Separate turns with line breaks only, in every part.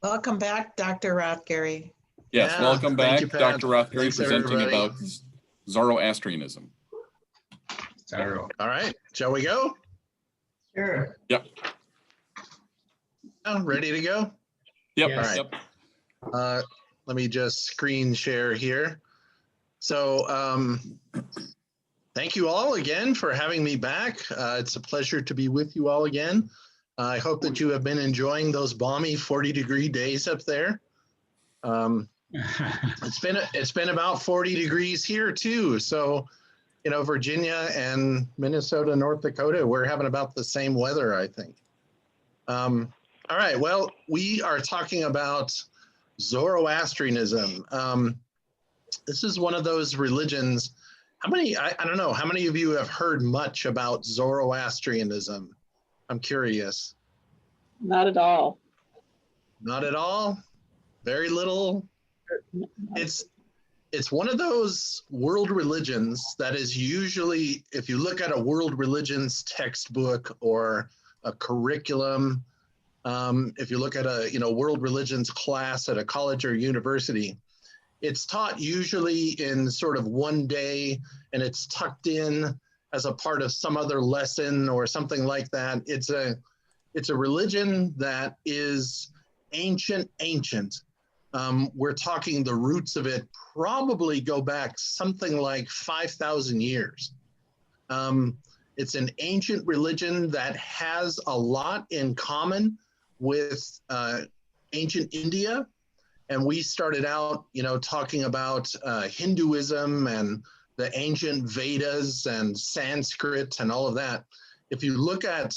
Welcome back, Dr. Rothgery.
Yes,
Yeah,
welcome
thank
back,
you, Pat.
Dr. Rothgery,
Thanks,
presenting
everybody.
about Zoroastrianism.
All right, shall we go?
Sure.
Yep.
Oh, ready to go?
Yep.
Yes.
Yep.
Let me just screen share here. So thank you all again for having me back. It's a pleasure to be with you all again. I hope that you have been enjoying those balmy 40-degree days up there. It's been about 40 degrees here too. So, you know, Virginia and Minnesota, North Dakota, we're having about the same weather, I think. All right, well, we are talking about Zoroastrianism. This is one of those religions. How many, I don't know, how many of you have heard much about Zoroastrianism? I'm curious.
Not at all.
Not at all? Very little? It's one of those world religions that is usually, if you look at a world religions textbook or a curriculum, if you look at a world religions class at a college or university, it's taught usually in sort of one day, and it's tucked in as a part of some other lesson or something like that. It's a religion that is ancient. We're talking the roots of it probably go back something like 5,000 years. It's an ancient religion that has a lot in common with ancient India. And we started out, talking about Hinduism and the ancient Vedas and Sanskrit and all of that. If you look at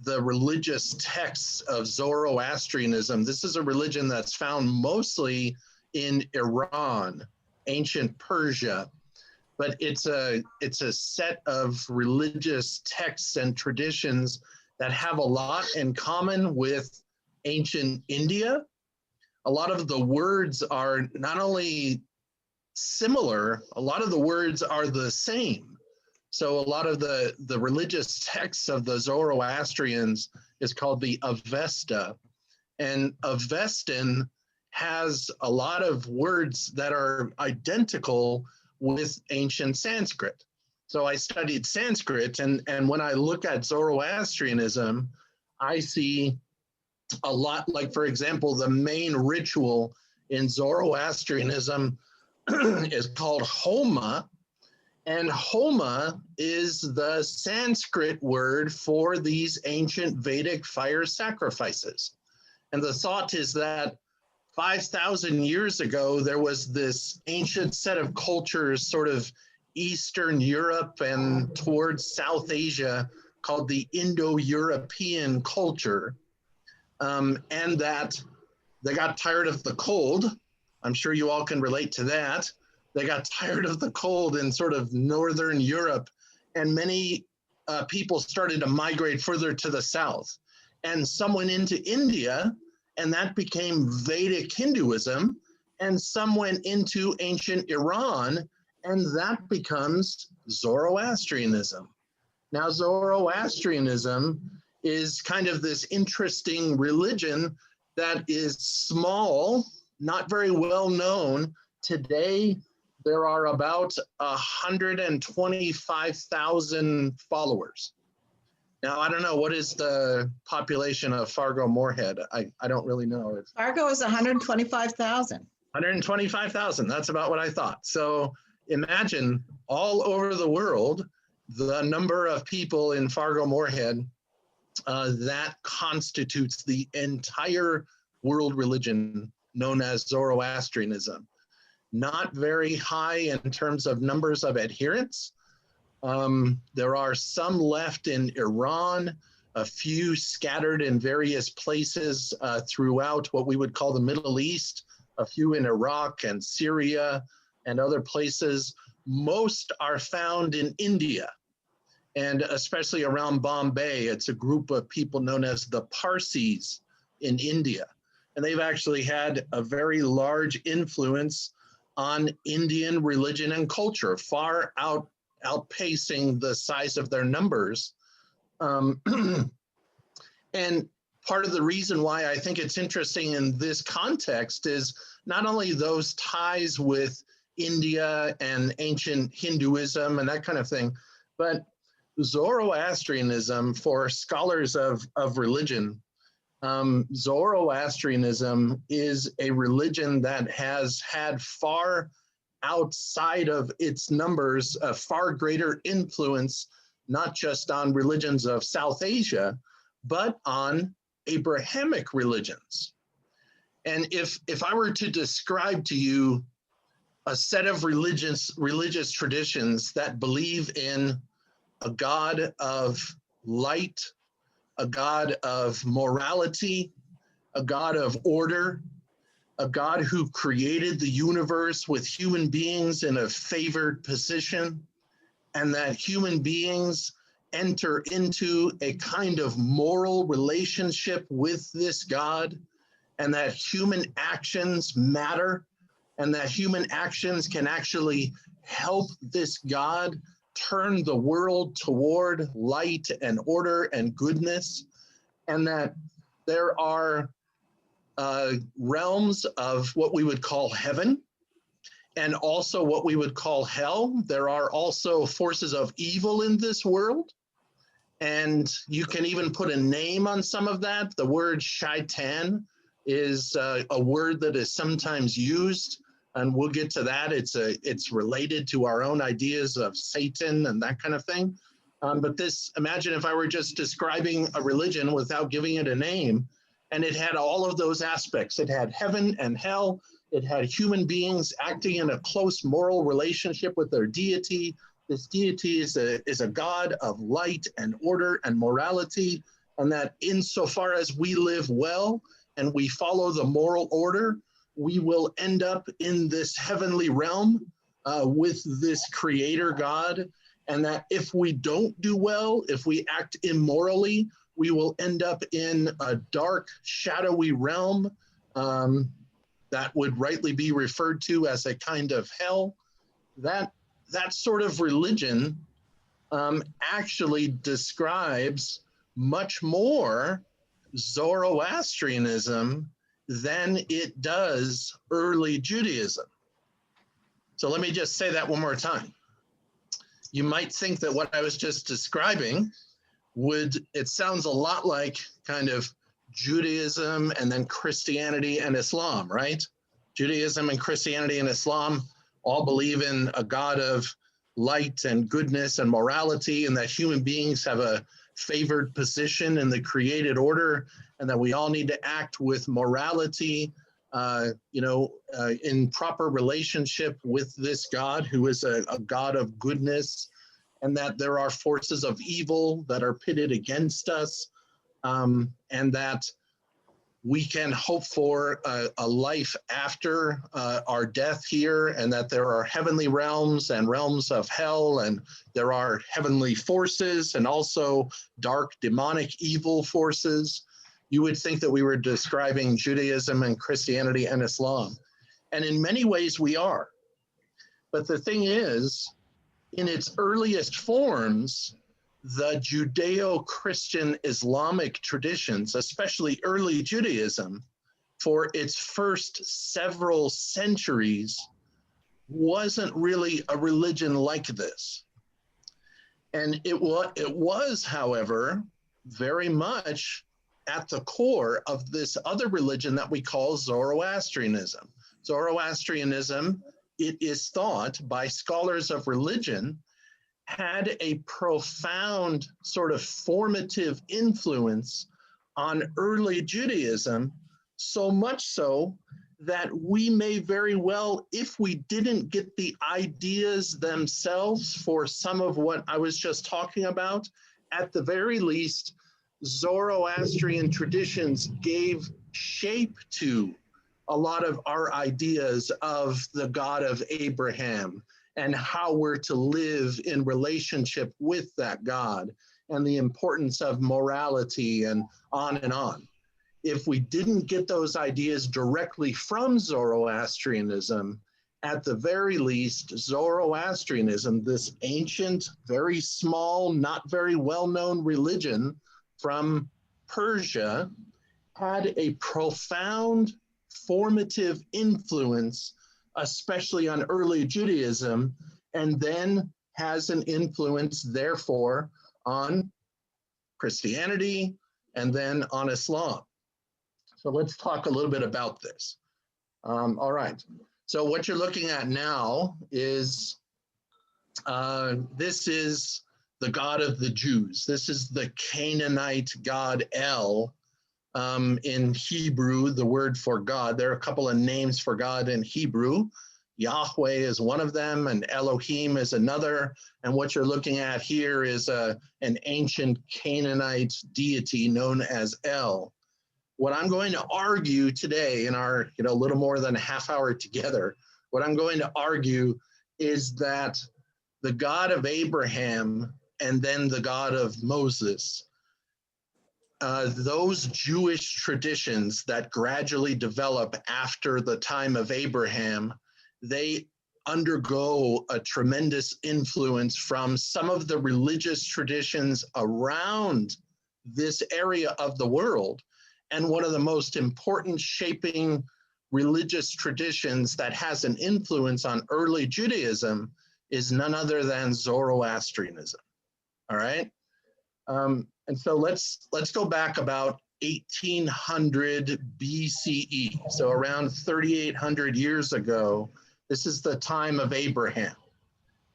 the religious texts of Zoroastrianism, this is a religion that's found mostly in Iran, ancient Persia, but it's a set of religious texts and traditions that have a lot in common with ancient India. A lot of the words are not only similar, a lot of the words are the same. So a lot of the religious texts of the Zoroastrians is called the Avesta. And Avestan has a lot of words that are identical with ancient Sanskrit. So I studied Sanskrit, and when I look at Zoroastrianism, I see a lot, like, for example, the main ritual in Zoroastrianism is called Homa. And Homa is the Sanskrit word for these ancient Vedic fire sacrifices. And the thought is that 5,000 years ago, there was this ancient set of cultures, sort of Eastern Europe and towards South Asia, called the Indo-European culture. And that they got tired of the cold. I'm sure you all can relate to that. They got tired of the cold in sort of Northern Europe, and many people started to migrate further to the south. And some went into India, and that became Vedic Hinduism, and some went into ancient Iran, and that becomes Zoroastrianism. Now, Zoroastrianism is kind of this interesting religion that is small, not very well known. Today, there are about 125,000 followers. Now, I don't know, what is the population of Fargo-Moorhead? I don't really know.
Fargo is 125,000.
125,000, that's about what I thought. So imagine all over the world, the number of people in Fargo-Moorhead that constitutes the entire world religion known as Zoroastrianism. Not very high in terms of numbers of adherents. There are some left in Iran, a few scattered in various places throughout what we would call the Middle East, a few in Iraq and Syria and other places. Most are found in India, and especially around Bombay. It's a group of people known as the Parsis in India. And they've actually had a very large influence on Indian religion and culture, far outpacing the size of their numbers. And part of the reason why I think it's interesting in this context is not only those ties with India and ancient Hinduism and that kind of thing, but Zoroastrianism, for scholars of religion, Zoroastrianism is a religion that has had far outside of its numbers a far greater influence, not just on religions of South Asia, but on Abrahamic religions. And if I were to describe to you a set of religious traditions that believe in a God of light, a God of morality, a God of order, a God who created the universe with human beings in a favored position, and that human beings enter into a kind of moral relationship with this God, and that human actions matter, and that human actions can actually help this God turn the world toward light and order and goodness, and that there are realms of what we would call heaven and also what we would call hell. There are also forces of evil in this world, and you can even put a name on some of that. The word shaitan is a word that is sometimes used, and we'll get to that. It's related to our own ideas of Satan and that kind of thing. But this, imagine if I were just describing a religion without giving it a name, and it had all of those aspects. It had heaven and hell. It had human beings acting in a close moral relationship with their deity. This deity is a God of light and order and morality, and that insofar as we live well and we follow the moral order, we will end up in this heavenly realm with this creator God, and that if we don't do well, if we act immorally, we will end up in a dark, shadowy realm that would rightly be referred to as a kind of hell. That sort of religion actually describes much more Zoroastrianism than it does early Judaism. So let me just say that one more time. You might think that what I was just describing it sounds a lot like kind of Judaism and then Christianity and Islam, right? Judaism and Christianity and Islam all believe in a God of light and goodness and morality, and that human beings have a favored position in the created order, and that we all need to act with morality, in proper relationship with this God who is a God of goodness, and that there are forces of evil that are pitted against us, and that we can hope for a life after our death here, and that there are heavenly realms and realms of hell, and there are heavenly forces and also dark demonic evil forces. You would think that we were describing Judaism and Christianity and Islam. And in many ways we are. But the thing is, in its earliest forms, the Judeo-Christian Islamic traditions, especially early Judaism, for its first several centuries, wasn't really a religion like this. And it was, however, very much at the core of this other religion that we call Zoroastrianism. Zoroastrianism, it is thought by scholars of religion, had a profound sort of formative influence on early Judaism, so much so that we may very well, if we didn't get the ideas themselves for some of what I was just talking about, at the very least, Zoroastrian traditions gave shape to a lot of our ideas of the God of Abraham and how we're to live in relationship with that God and the importance of morality and on and on. If we didn't get those ideas directly from Zoroastrianism, at the very least, Zoroastrianism, this ancient, very small, not very well-known religion from Persia, had a profound formative influence, especially on early Judaism, and then has an influence, therefore, on Christianity and then on Islam. So let's talk a little bit about this. All right. So what you're looking at now is, this is the God of the Jews. This is the Canaanite god El. In Hebrew, the word for God. There are a couple of names for God in Hebrew. Yahweh is one of them, and Elohim is another. And what you're looking at here is an ancient Canaanite deity known as El. What I'm going to argue today in our little more than a half hour together, what I'm going to argue is that the God of Abraham and then the God of Moses, those Jewish traditions that gradually develop after the time of Abraham, they undergo a tremendous influence from some of the religious traditions around this area of the world. And one of the most important shaping religious traditions that has an influence on early Judaism is none other than Zoroastrianism. All right. And so let's go back about 1800 BCE. So around 3,800 years ago, this is the time of Abraham.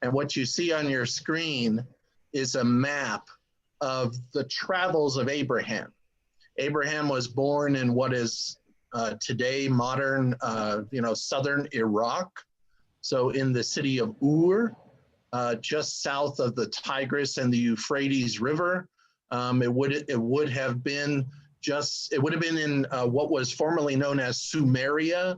And what you see on your screen is a map of the travels of Abraham. Abraham was born in what is today modern, southern Iraq. So in the city of Ur, just south of the Tigris and the Euphrates River. It would have been in what was formerly known as Sumeria,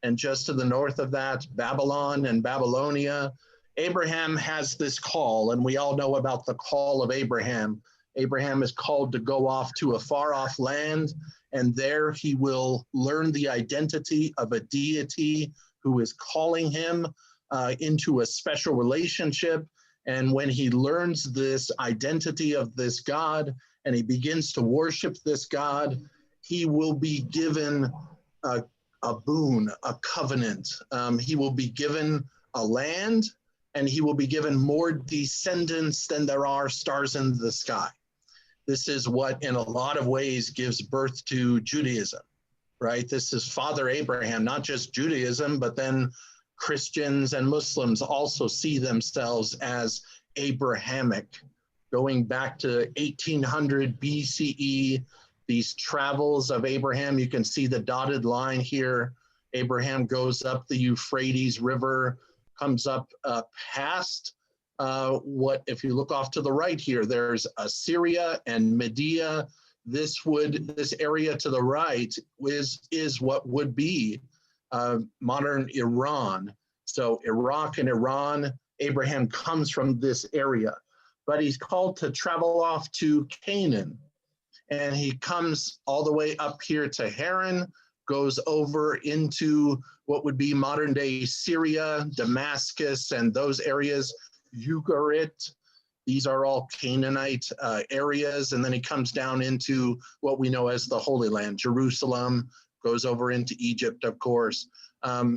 and just to the north of that, Babylon and Babylonia. Abraham has this call, and we all know about the call of Abraham. Abraham is called to go off to a far off land, and there he will learn the identity of a deity who is calling him into a special relationship. And when he learns this identity of this God and he begins to worship this God, he will be given a boon, a covenant. He will be given a land, and he will be given more descendants than there are stars in the sky. This is what, in a lot of ways, gives birth to Judaism, right? This is Father Abraham, not just Judaism, but then Christians and Muslims also see themselves as Abrahamic. Going back to 1800 BCE, these travels of Abraham, you can see the dotted line here. Abraham goes up the Euphrates River, comes up past if you look off to the right here, there's Assyria and Media. This area to the right is what would be modern Iran. So Iraq and Iran, Abraham comes from this area, but he's called to travel off to Canaan. And he comes all the way up here to Haran, goes over into what would be modern day Syria, Damascus, and those areas, Ugarit. These are all Canaanite areas. And then he comes down into what we know as the Holy Land, Jerusalem, goes over into Egypt, of course.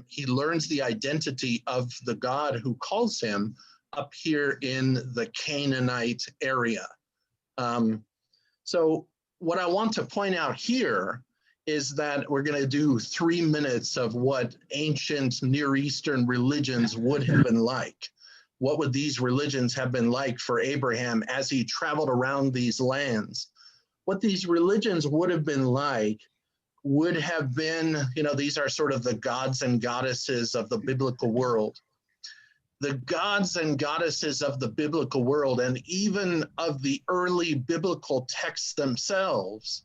He learns the identity of the God who calls him up here in the Canaanite area. So what I want to point out here is that we're going to do 3 minutes of what ancient Near Eastern religions would have been like. What would these religions have been like for Abraham as he traveled around these lands? What these religions would have been like would have been, these are sort of the gods and goddesses of the biblical world. The gods and goddesses of the biblical world, and even of the early biblical texts themselves,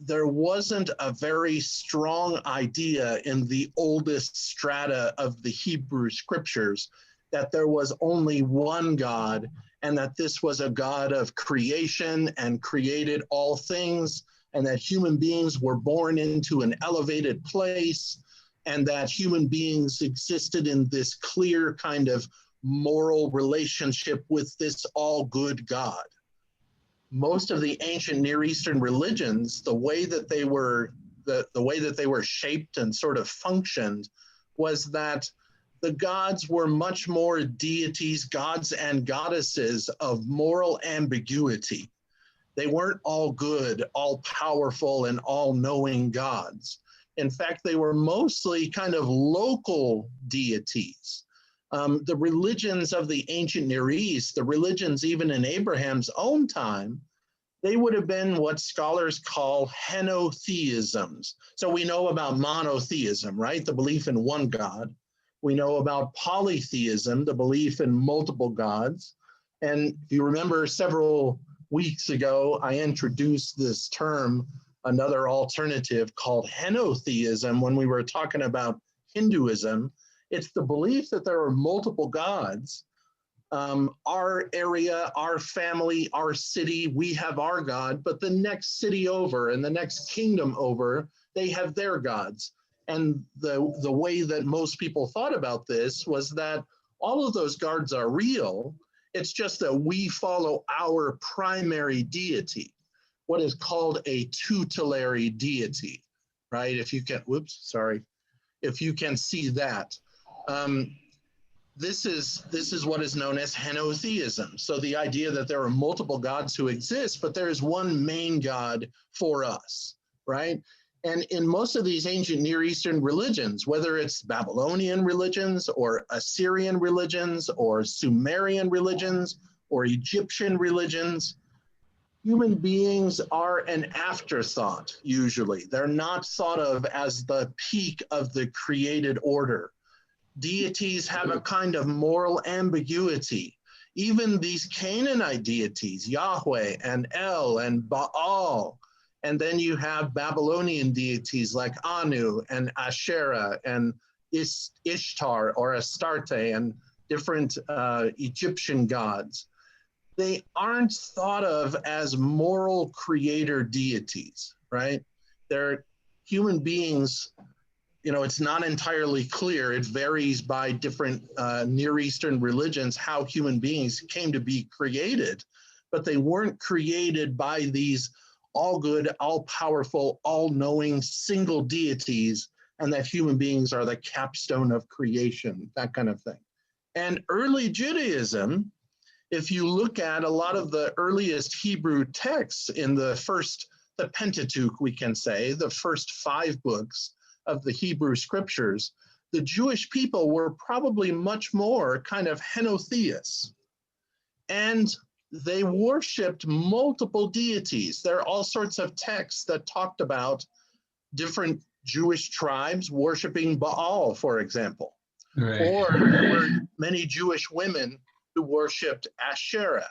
there wasn't a very strong idea in the oldest strata of the Hebrew scriptures that there was only one God, and that this was a God of creation and created all things, and that human beings were born into an elevated place, and that human beings existed in this clear kind of moral relationship with this all good God. most of the ancient Near Eastern religions, the way that they were shaped and sort of functioned was that the gods were much more deities, gods and goddesses of moral ambiguity. They weren't all good, all powerful, and all-knowing gods. In fact, they were mostly kind of local deities. The religions of the ancient Near East, the religions even in Abraham's own time, they would have been what scholars call henotheisms. So we know about monotheism, right? The belief in one God. We know about polytheism, the belief in multiple gods. And if you remember several weeks ago, I introduced this term, another alternative called henotheism, when we were talking about Hinduism. It's the belief that there are multiple gods. Our area, our family, our city, we have our God, but the next city over and the next kingdom over, they have their gods. And the way that most people thought about this was that all of those gods are real. It's just that we follow our primary deity, what is called a tutelary deity, right? If you can, if you can see that. This is what is known as henotheism. So the idea that there are multiple gods who exist, but there is one main God for us, right? And in most of these ancient Near Eastern religions, whether it's Babylonian religions or Assyrian religions or Sumerian religions or Egyptian religions, human beings are an afterthought, usually. They're not thought of as the peak of the created order. Deities have a kind of moral ambiguity. Even these Canaanite deities, Yahweh and El and Baal, and then you have Babylonian deities like Anu and Asherah and Ishtar or Astarte and different Egyptian gods. They aren't thought of as moral creator deities, right? They're human beings. You know, it's not entirely clear. It varies by different Near Eastern religions how human beings came to be created, but they weren't created by these all good, all powerful, all knowing single deities, and that human beings are the capstone of creation, that kind of thing. And early Judaism, if you look at a lot of the earliest Hebrew texts in the Pentateuch, we can say, the first 5 books of the Hebrew scriptures, the Jewish people were probably much more kind of henotheists. And they worshipped multiple deities. There are all sorts of texts that talked about different Jewish tribes worshiping Baal, for example. Right. Or there were many Jewish women who worshipped Asherah,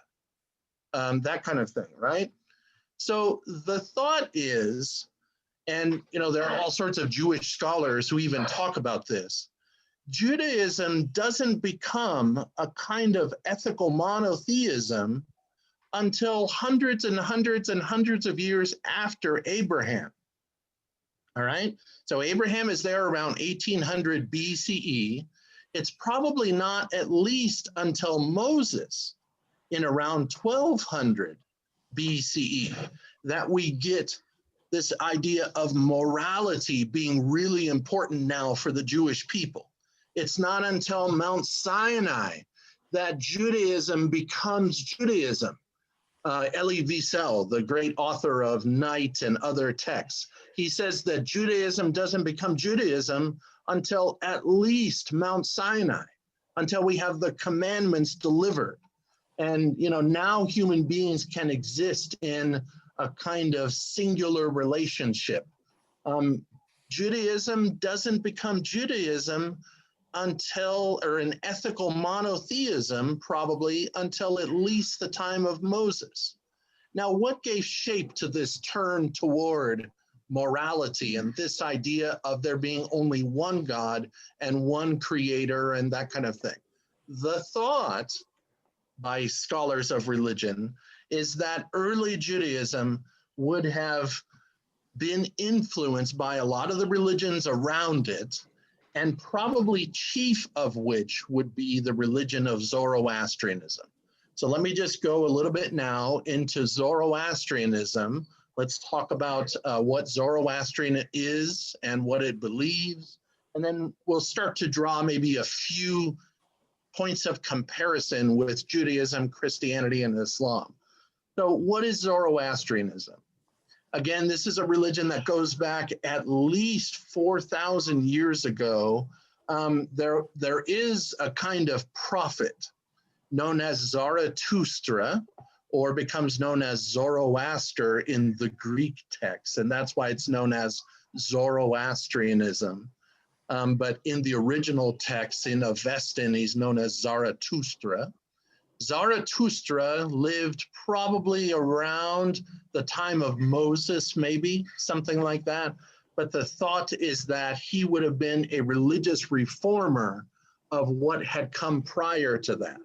that kind of thing, right? So the thought is, and you know, there are all sorts of Jewish scholars who even talk about this, Judaism doesn't become a kind of ethical monotheism until hundreds and hundreds and hundreds of years after Abraham. All right, so Abraham is there around 1800 BCE. It's probably not at least until Moses in around 1200 BCE that we get this idea of morality being really important now for the Jewish people. It's not until Mount Sinai that Judaism becomes Judaism. Elie Wiesel, the great author of Night and other texts, he says that Judaism doesn't become Judaism until at least Mount Sinai, until we have the commandments delivered. And you know, now human beings can exist in a kind of singular relationship. Judaism doesn't become Judaism until, or an ethical monotheism probably, until at least the time of Moses. Now, what gave shape to this turn toward morality and this idea of there being only one God and one creator and that kind of thing? The thought by scholars of religion is that early Judaism would have been influenced by a lot of the religions around it, and probably chief of which would be the religion of Zoroastrianism. So let me just go a little bit now into Zoroastrianism. Let's talk about what Zoroastrian is and what it believes. And then we'll start to draw maybe a few points of comparison with Judaism, Christianity, and Islam. So what is Zoroastrianism? Again, this is a religion that goes back at least 4,000 years ago. There is a kind of prophet known as Zarathustra, or becomes known as Zoroaster in the Greek text, and that's why it's known as Zoroastrianism. But in the original text, in Avestan, he's known as Zarathustra. Zarathustra lived probably around the time of Moses, maybe, something like that. But the thought is that he would have been a religious reformer of what had come prior to that.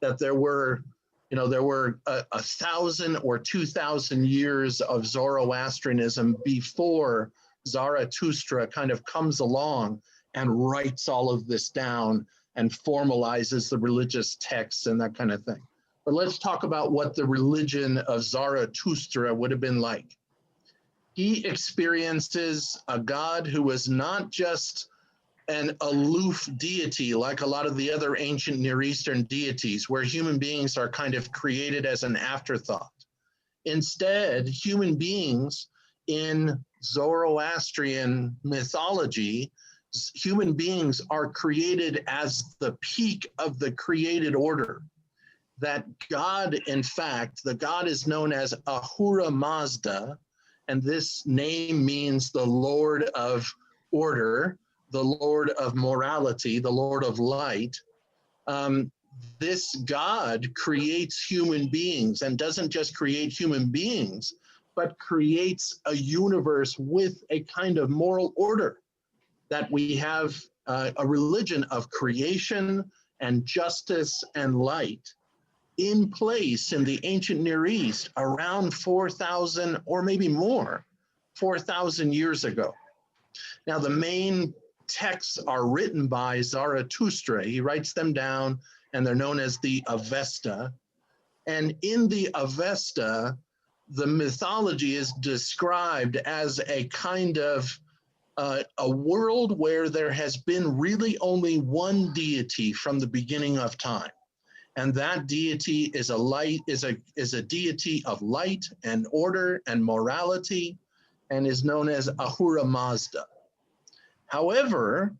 That there were 1,000 or 2,000 years of Zoroastrianism before Zarathustra kind of comes along and writes all of this down and formalizes the religious texts and that kind of thing. But let's talk about what the religion of Zarathustra would have been like. He experiences a God who was not just an aloof deity like a lot of the other ancient Near Eastern deities, where human beings are kind of created as an afterthought. Instead, human beings in Zoroastrian mythology, human beings are created as the peak of the created order. That God, in fact, the God is known as Ahura Mazda, and this name means the Lord of order, the Lord of morality, the Lord of light. This God creates human beings, and doesn't just create human beings, but creates a universe with a kind of moral order. That we have a religion of creation and justice and light in place in the ancient Near East around 4,000 or maybe more, 4,000 years ago. Now, the main texts are written by Zarathustra. He writes them down, and they're known as the Avesta. And in the Avesta, the mythology is described as a kind of a world where there has been really only one deity from the beginning of time. And that deity is a deity of light and order and morality, and is known as Ahura Mazda. However,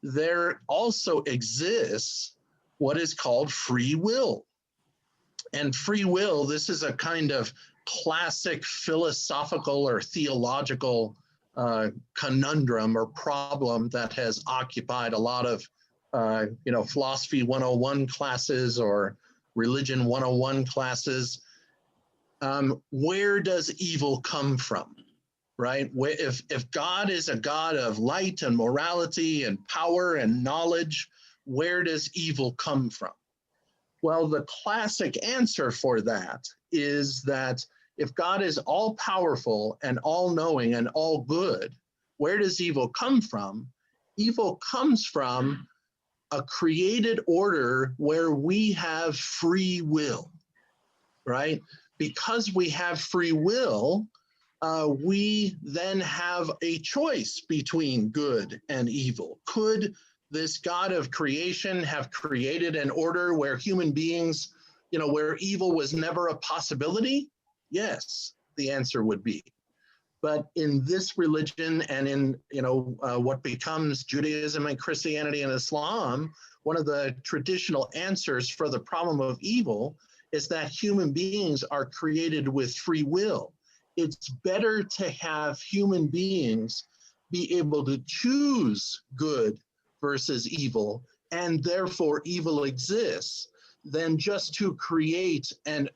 there also exists what is called free will. And free will, this is a kind of classic philosophical or theological conundrum or problem that has occupied a lot of philosophy 101 classes or religion 101 classes. Where does evil come from? Right? If God is a God of light and morality and power and knowledge, where does evil come from? Well, the classic answer for that is that if God is all powerful and all knowing and all good, where does evil come from? Evil comes from a created order where we have free will, right? Because we have free will, we then have a choice between good and evil. Could this God of creation have created an order where human beings, where evil was never a possibility? Yes, the answer would be. But in this religion and in what becomes Judaism and Christianity and Islam, one of the traditional answers for the problem of evil is that human beings are created with free will. It's better to have human beings be able to choose good versus evil, and therefore evil exists, than just to create a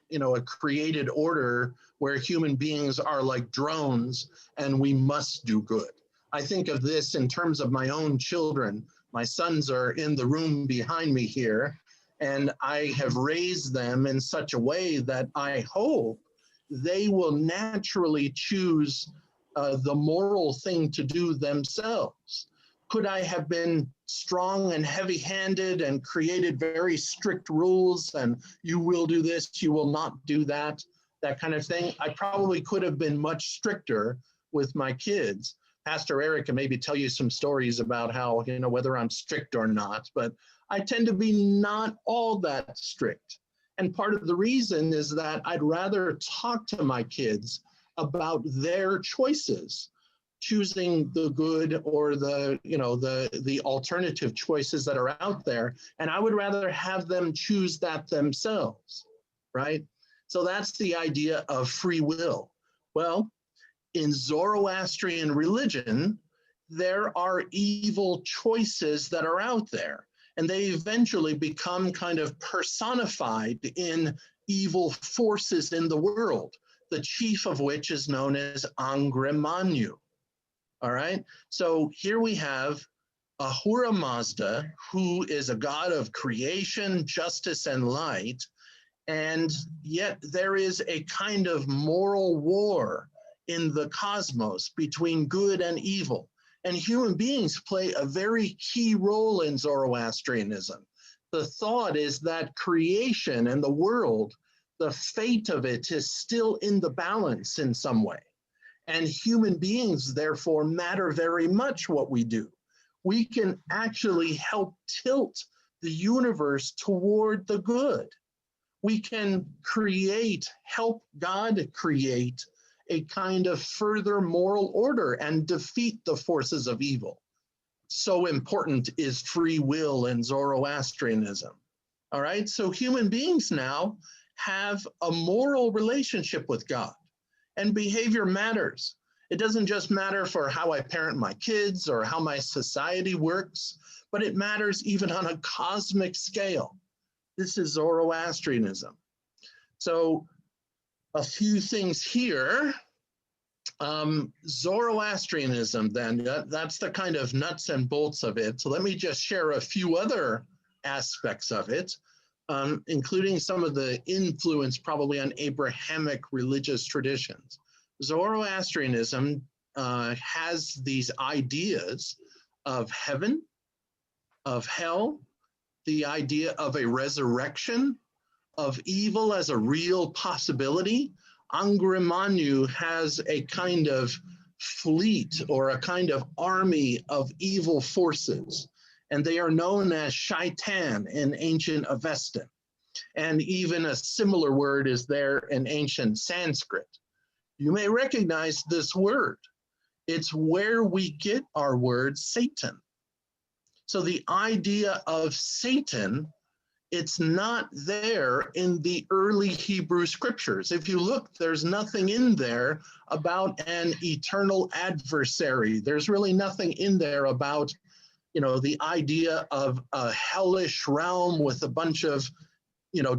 created order where human beings are like drones and we must do good. I think of this in terms of my own children. My sons are in the room behind me here, and I have raised them in such a way that I hope they will naturally choose the moral thing to do themselves. Could I have been strong and heavy-handed and created very strict rules and you will do this, you will not do that, that kind of thing? I probably could have been much stricter with my kids. Pastor Eric can maybe tell you some stories about how, whether I'm strict or not, but I tend to be not all that strict. And part of the reason is that I'd rather talk to my kids about their choices, choosing the good or the alternative choices that are out there. And I would rather have them choose that themselves, right? So that's the idea of free will. Well, in Zoroastrian religion, there are evil choices that are out there, and they eventually become kind of personified in evil forces in the world, the chief of which is known as Ahura Mazda. All right, so here we have Ahura Mazda, who is a god of creation, justice, and light, and yet there is a kind of moral war in the cosmos between good and evil. And human beings play a very key role in Zoroastrianism. The thought is that creation and the world, the fate of it is still in the balance in some way. And human beings, therefore, matter very much what we do. We can actually help tilt the universe toward the good. We can help God create a kind of further moral order and defeat the forces of evil. So important is free will in Zoroastrianism. All right, so human beings now have a moral relationship with God, and behavior matters. It doesn't just matter for how I parent my kids or how my society works, but it matters even on a cosmic scale. This is Zoroastrianism. So a few things here. Zoroastrianism, then, that's the kind of nuts and bolts of it. So let me just share a few other aspects of it, including some of the influence probably on Abrahamic religious traditions. Zoroastrianism has these ideas of heaven, of hell, the idea of a resurrection, of evil as a real possibility. Ahura Mazda has a kind of fleet or a kind of army of evil forces, and they are known as Shaitan in ancient Avestan. And even a similar word is there in ancient Sanskrit. You may recognize this word. It's where we get our word Satan. So the idea of Satan, it's not there in the early Hebrew scriptures. If you look, there's nothing in there about an eternal adversary. There's really nothing in there about, the idea of a hellish realm with a bunch of,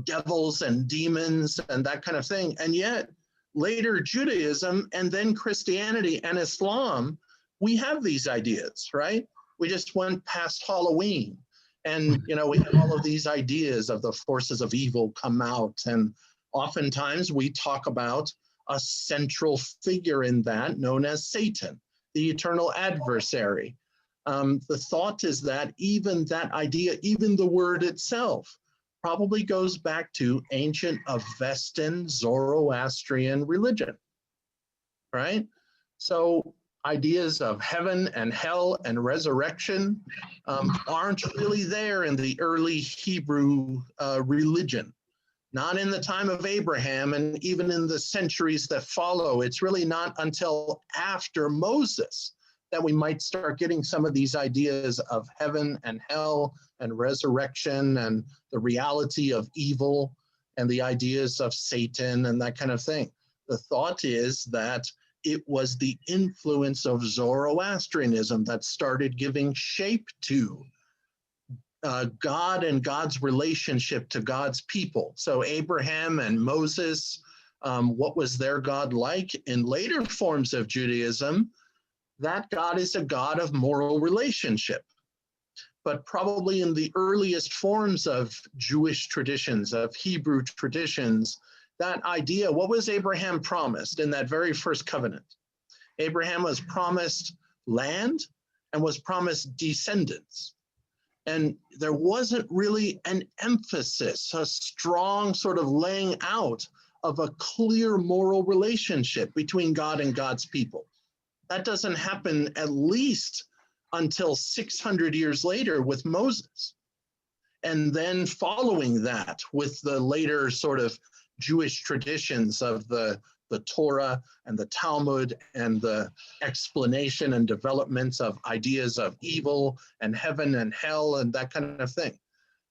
devils and demons and that kind of thing. And yet later Judaism and then Christianity and Islam, we have these ideas, right? We just went past Halloween. And, we have all of these ideas of the forces of evil come out. And oftentimes we talk about a central figure in that known as Satan, the eternal adversary. The thought is that even that idea, even the word itself, probably goes back to ancient Avestan Zoroastrian religion, right? So ideas of heaven and hell and resurrection aren't really there in the early Hebrew religion, not in the time of Abraham, and even in the centuries that follow. It's really not until after Moses that we might start getting some of these ideas of heaven and hell and resurrection and the reality of evil and the ideas of Satan and that kind of thing. The thought is that it was the influence of Zoroastrianism that started giving shape to God and God's relationship to God's people. So Abraham and Moses, what was their God like? In later forms of Judaism, that God is a God of moral relationship. But probably in the earliest forms of Jewish traditions, of Hebrew traditions, that idea, what was Abraham promised in that very first covenant? Abraham was promised land. and was promised descendants. And there wasn't really an emphasis, a strong sort of laying out of a clear moral relationship between God and God's people. That doesn't happen at least until 600 years later with Moses. And then following that with the later sort of Jewish traditions of the Torah and the Talmud and the explanation and developments of ideas of evil and heaven and hell and that kind of thing.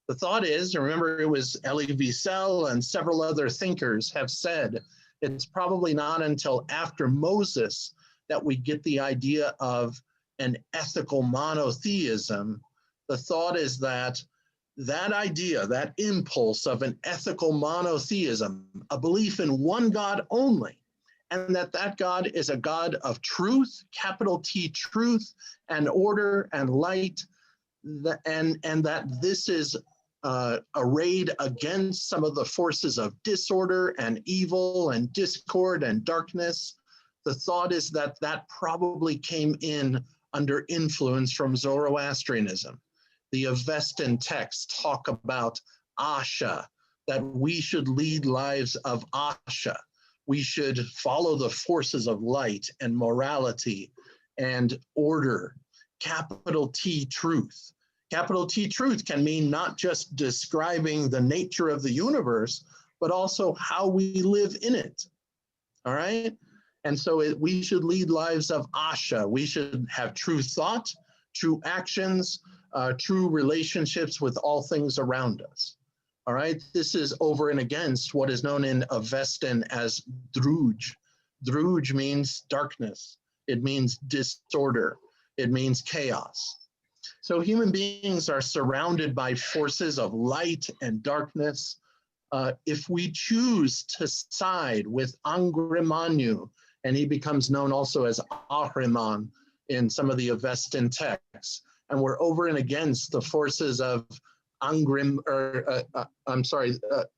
The thought is, remember it was Elie Wiesel and several other thinkers have said, it's probably not until after Moses that we get the idea of an ethical monotheism. The thought is that that idea, that impulse of an ethical monotheism, a belief in one God only, and that God is a God of truth, capital T truth, and order and light, and that this is arrayed against some of the forces of disorder and evil and discord and darkness. The thought is that that probably came in under influence from Zoroastrianism. The Avestan texts talk about Asha, that we should lead lives of Asha. We should follow the forces of light and morality and order, capital T truth. Capital T truth can mean not just describing the nature of the universe, but also how we live in it, all right? And so we should lead lives of Asha. We should have true thought, true actions, true relationships with all things around us. All right, this is over and against what is known in Avestan as druj. Druj means darkness. It means disorder. It means chaos. So human beings are surrounded by forces of light and darkness. If we choose to side with Angrimanyu, and he becomes known also as Ahriman in some of the Avestan texts, and we're over and against the forces of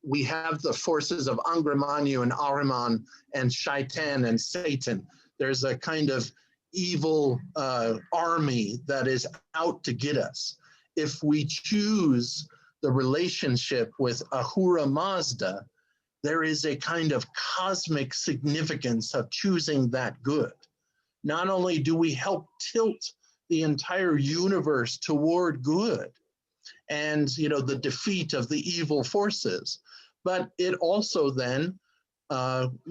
we have the forces of Angrimanyu and Ahriman and Shaitan and Satan. There's a kind of evil army that is out to get us. If we choose the relationship with Ahura Mazda, there is a kind of cosmic significance of choosing that good. Not only do we help tilt the entire universe toward good and, you know, the defeat of the evil forces, but it also then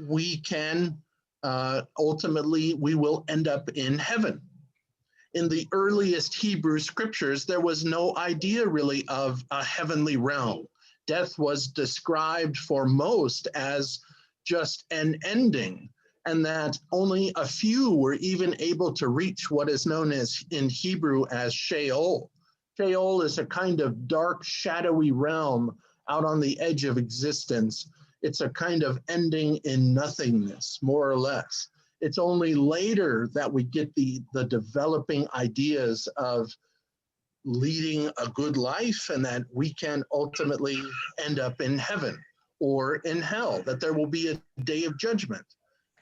we can ultimately, we will end up in heaven. In the earliest Hebrew scriptures, there was no idea really of a heavenly realm. Death was described for most as just an ending, and that only a few were even able to reach what is known as in Hebrew as Sheol. Sheol is a kind of dark, shadowy realm out on the edge of existence. It's a kind of ending in nothingness, more or less. It's only later that we get the developing ideas of leading a good life and that we can ultimately end up in heaven or in hell, that there will be a day of judgment.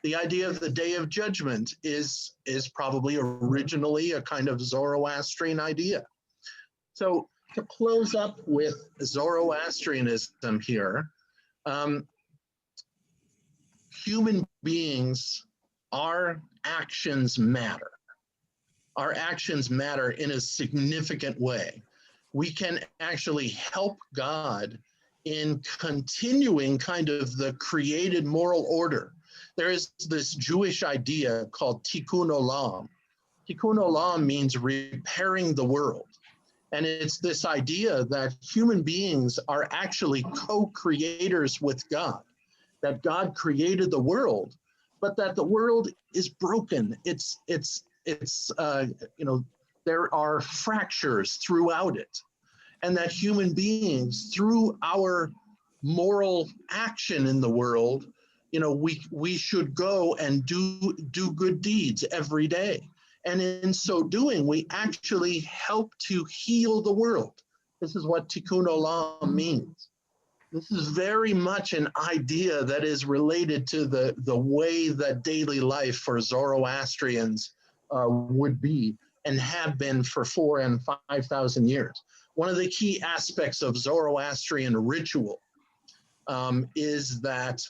The idea of the day of judgment is probably originally a kind of Zoroastrian idea. So to close up with Zoroastrianism here, human beings, our actions matter. Our actions matter in a significant way. We can actually help God in continuing kind of the created moral order. There is this Jewish idea called tikkun olam. Tikkun olam means repairing the world. And it's this idea that human beings are actually co-creators with God, that God created the world, but that the world is broken. There are fractures throughout it, and that human beings, through our moral action in the world, we should go and do good deeds every day. And in so doing, we actually help to heal the world. This is what tikkun olam means. This is very much an idea that is related to the way that daily life for Zoroastrians would be and have been for 4,000 and 5,000 years. One of the key aspects of Zoroastrian ritual is that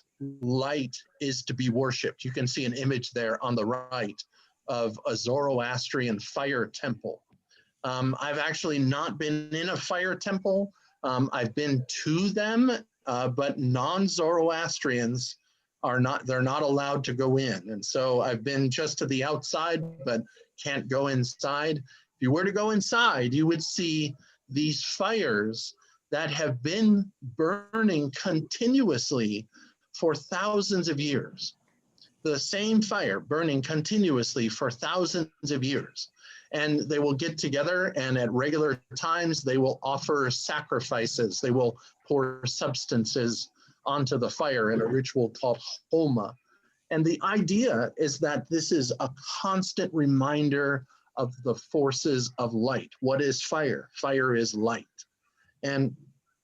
light is to be worshipped. You can see an image there on the right of a Zoroastrian fire temple. I've actually not been in a fire temple. I've been to them, but non-Zoroastrians they're not allowed to go in. And so I've been just to the outside, but can't go inside. If you were to go inside, you would see these fires that have been burning continuously for thousands of years. The same fire burning continuously for thousands of years. And they will get together, and at regular times, they will offer sacrifices. They will pour substances onto the fire in a ritual called homa. And the idea is that this is a constant reminder of the forces of light. What is fire? Fire is light. And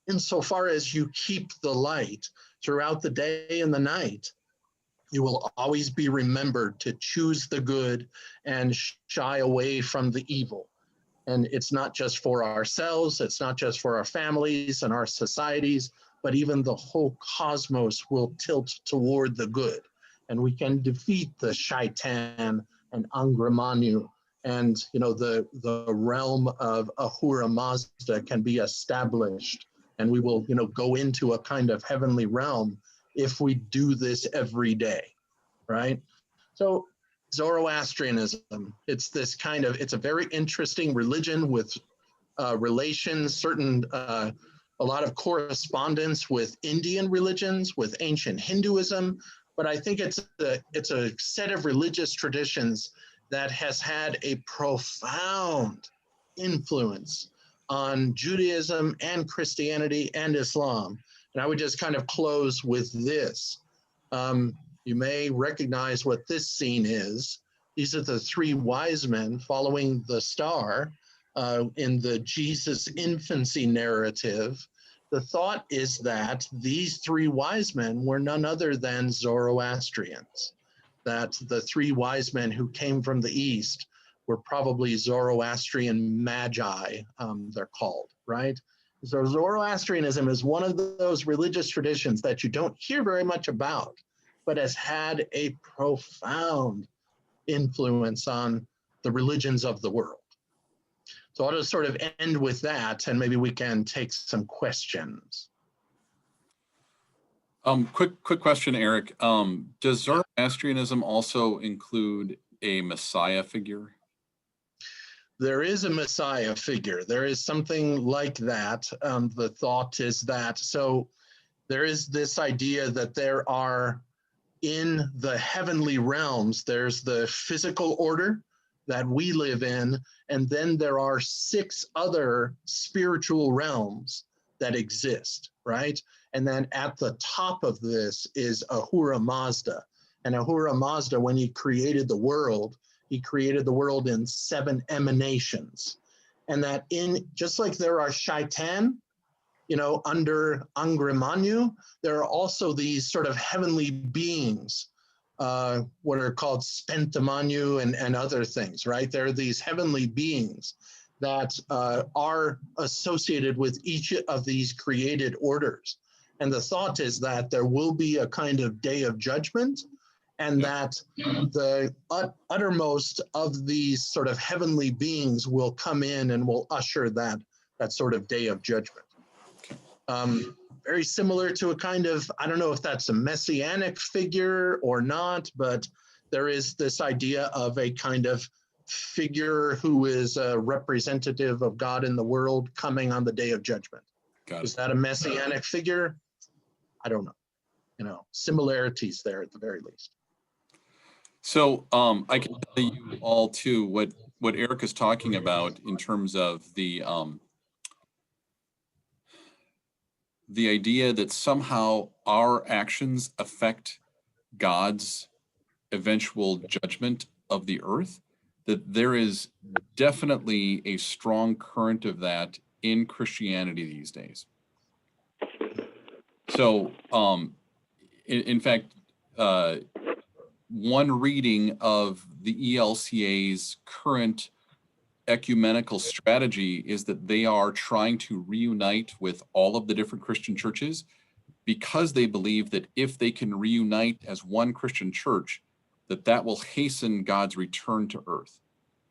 insofar as you keep the light throughout the day and the night, you will always be remembered to choose the good and shy away from the evil. And it's not just for ourselves, it's not just for our families and our societies, but even the whole cosmos will tilt toward the good. And we can defeat the Shaitan and Angra Mainyu, and the realm of Ahura Mazda can be established, and we will go into a kind of heavenly realm if we do this every day, right? So Zoroastrianism, it's a very interesting religion with relations, a lot of correspondence with Indian religions, with ancient Hinduism, but I think it's a set of religious traditions that has had a profound influence on Judaism and Christianity and Islam. And I would just kind of close with this. You may recognize what this scene is. These are the three wise men following the star in the Jesus infancy narrative. The thought is that these three wise men were none other than Zoroastrians, that the three wise men who came from the East were probably Zoroastrian magi, they're called, right? So Zoroastrianism is one of those religious traditions that you don't hear very much about, but has had a profound influence on the religions of the world. So I'll just sort of end with that, and maybe we can take some questions.
Quick question, Eric. Does Zoroastrianism also include a Messiah figure?
There is a Messiah figure. There is something like that. The thought is that, so there is this idea that there are, in the heavenly realms, there's the physical order that we live in, and then there are 6 other spiritual realms that exist, right? And then at the top of this is Ahura Mazda. And Ahura Mazda, when he created the world in 7 emanations. And that just like there are Shaitan, under Angra Mainyu, there are also these sort of heavenly beings, what are called Spentamanyu and other things, right? There are these heavenly beings that are associated with each of these created orders. And the thought is that there will be a kind of day of judgment, and that the uttermost of these sort of heavenly beings will come in and will usher that sort of day of judgment. Very similar to a kind of, I don't know if that's a messianic figure or not, but there is this idea of a kind of figure who is a representative of God in the world coming on the day of judgment. Is that a messianic figure? I don't know. Similarities there at the very least.
So I can tell you all too what Eric is talking about in terms of the idea that somehow our actions affect God's eventual judgment of the earth, that there is definitely a strong current of that in Christianity these days. So, in fact, one reading of the ELCA's current ecumenical strategy is that they are trying to reunite with all of the different Christian churches, because they believe that if they can reunite as one Christian church, that will hasten God's return to earth.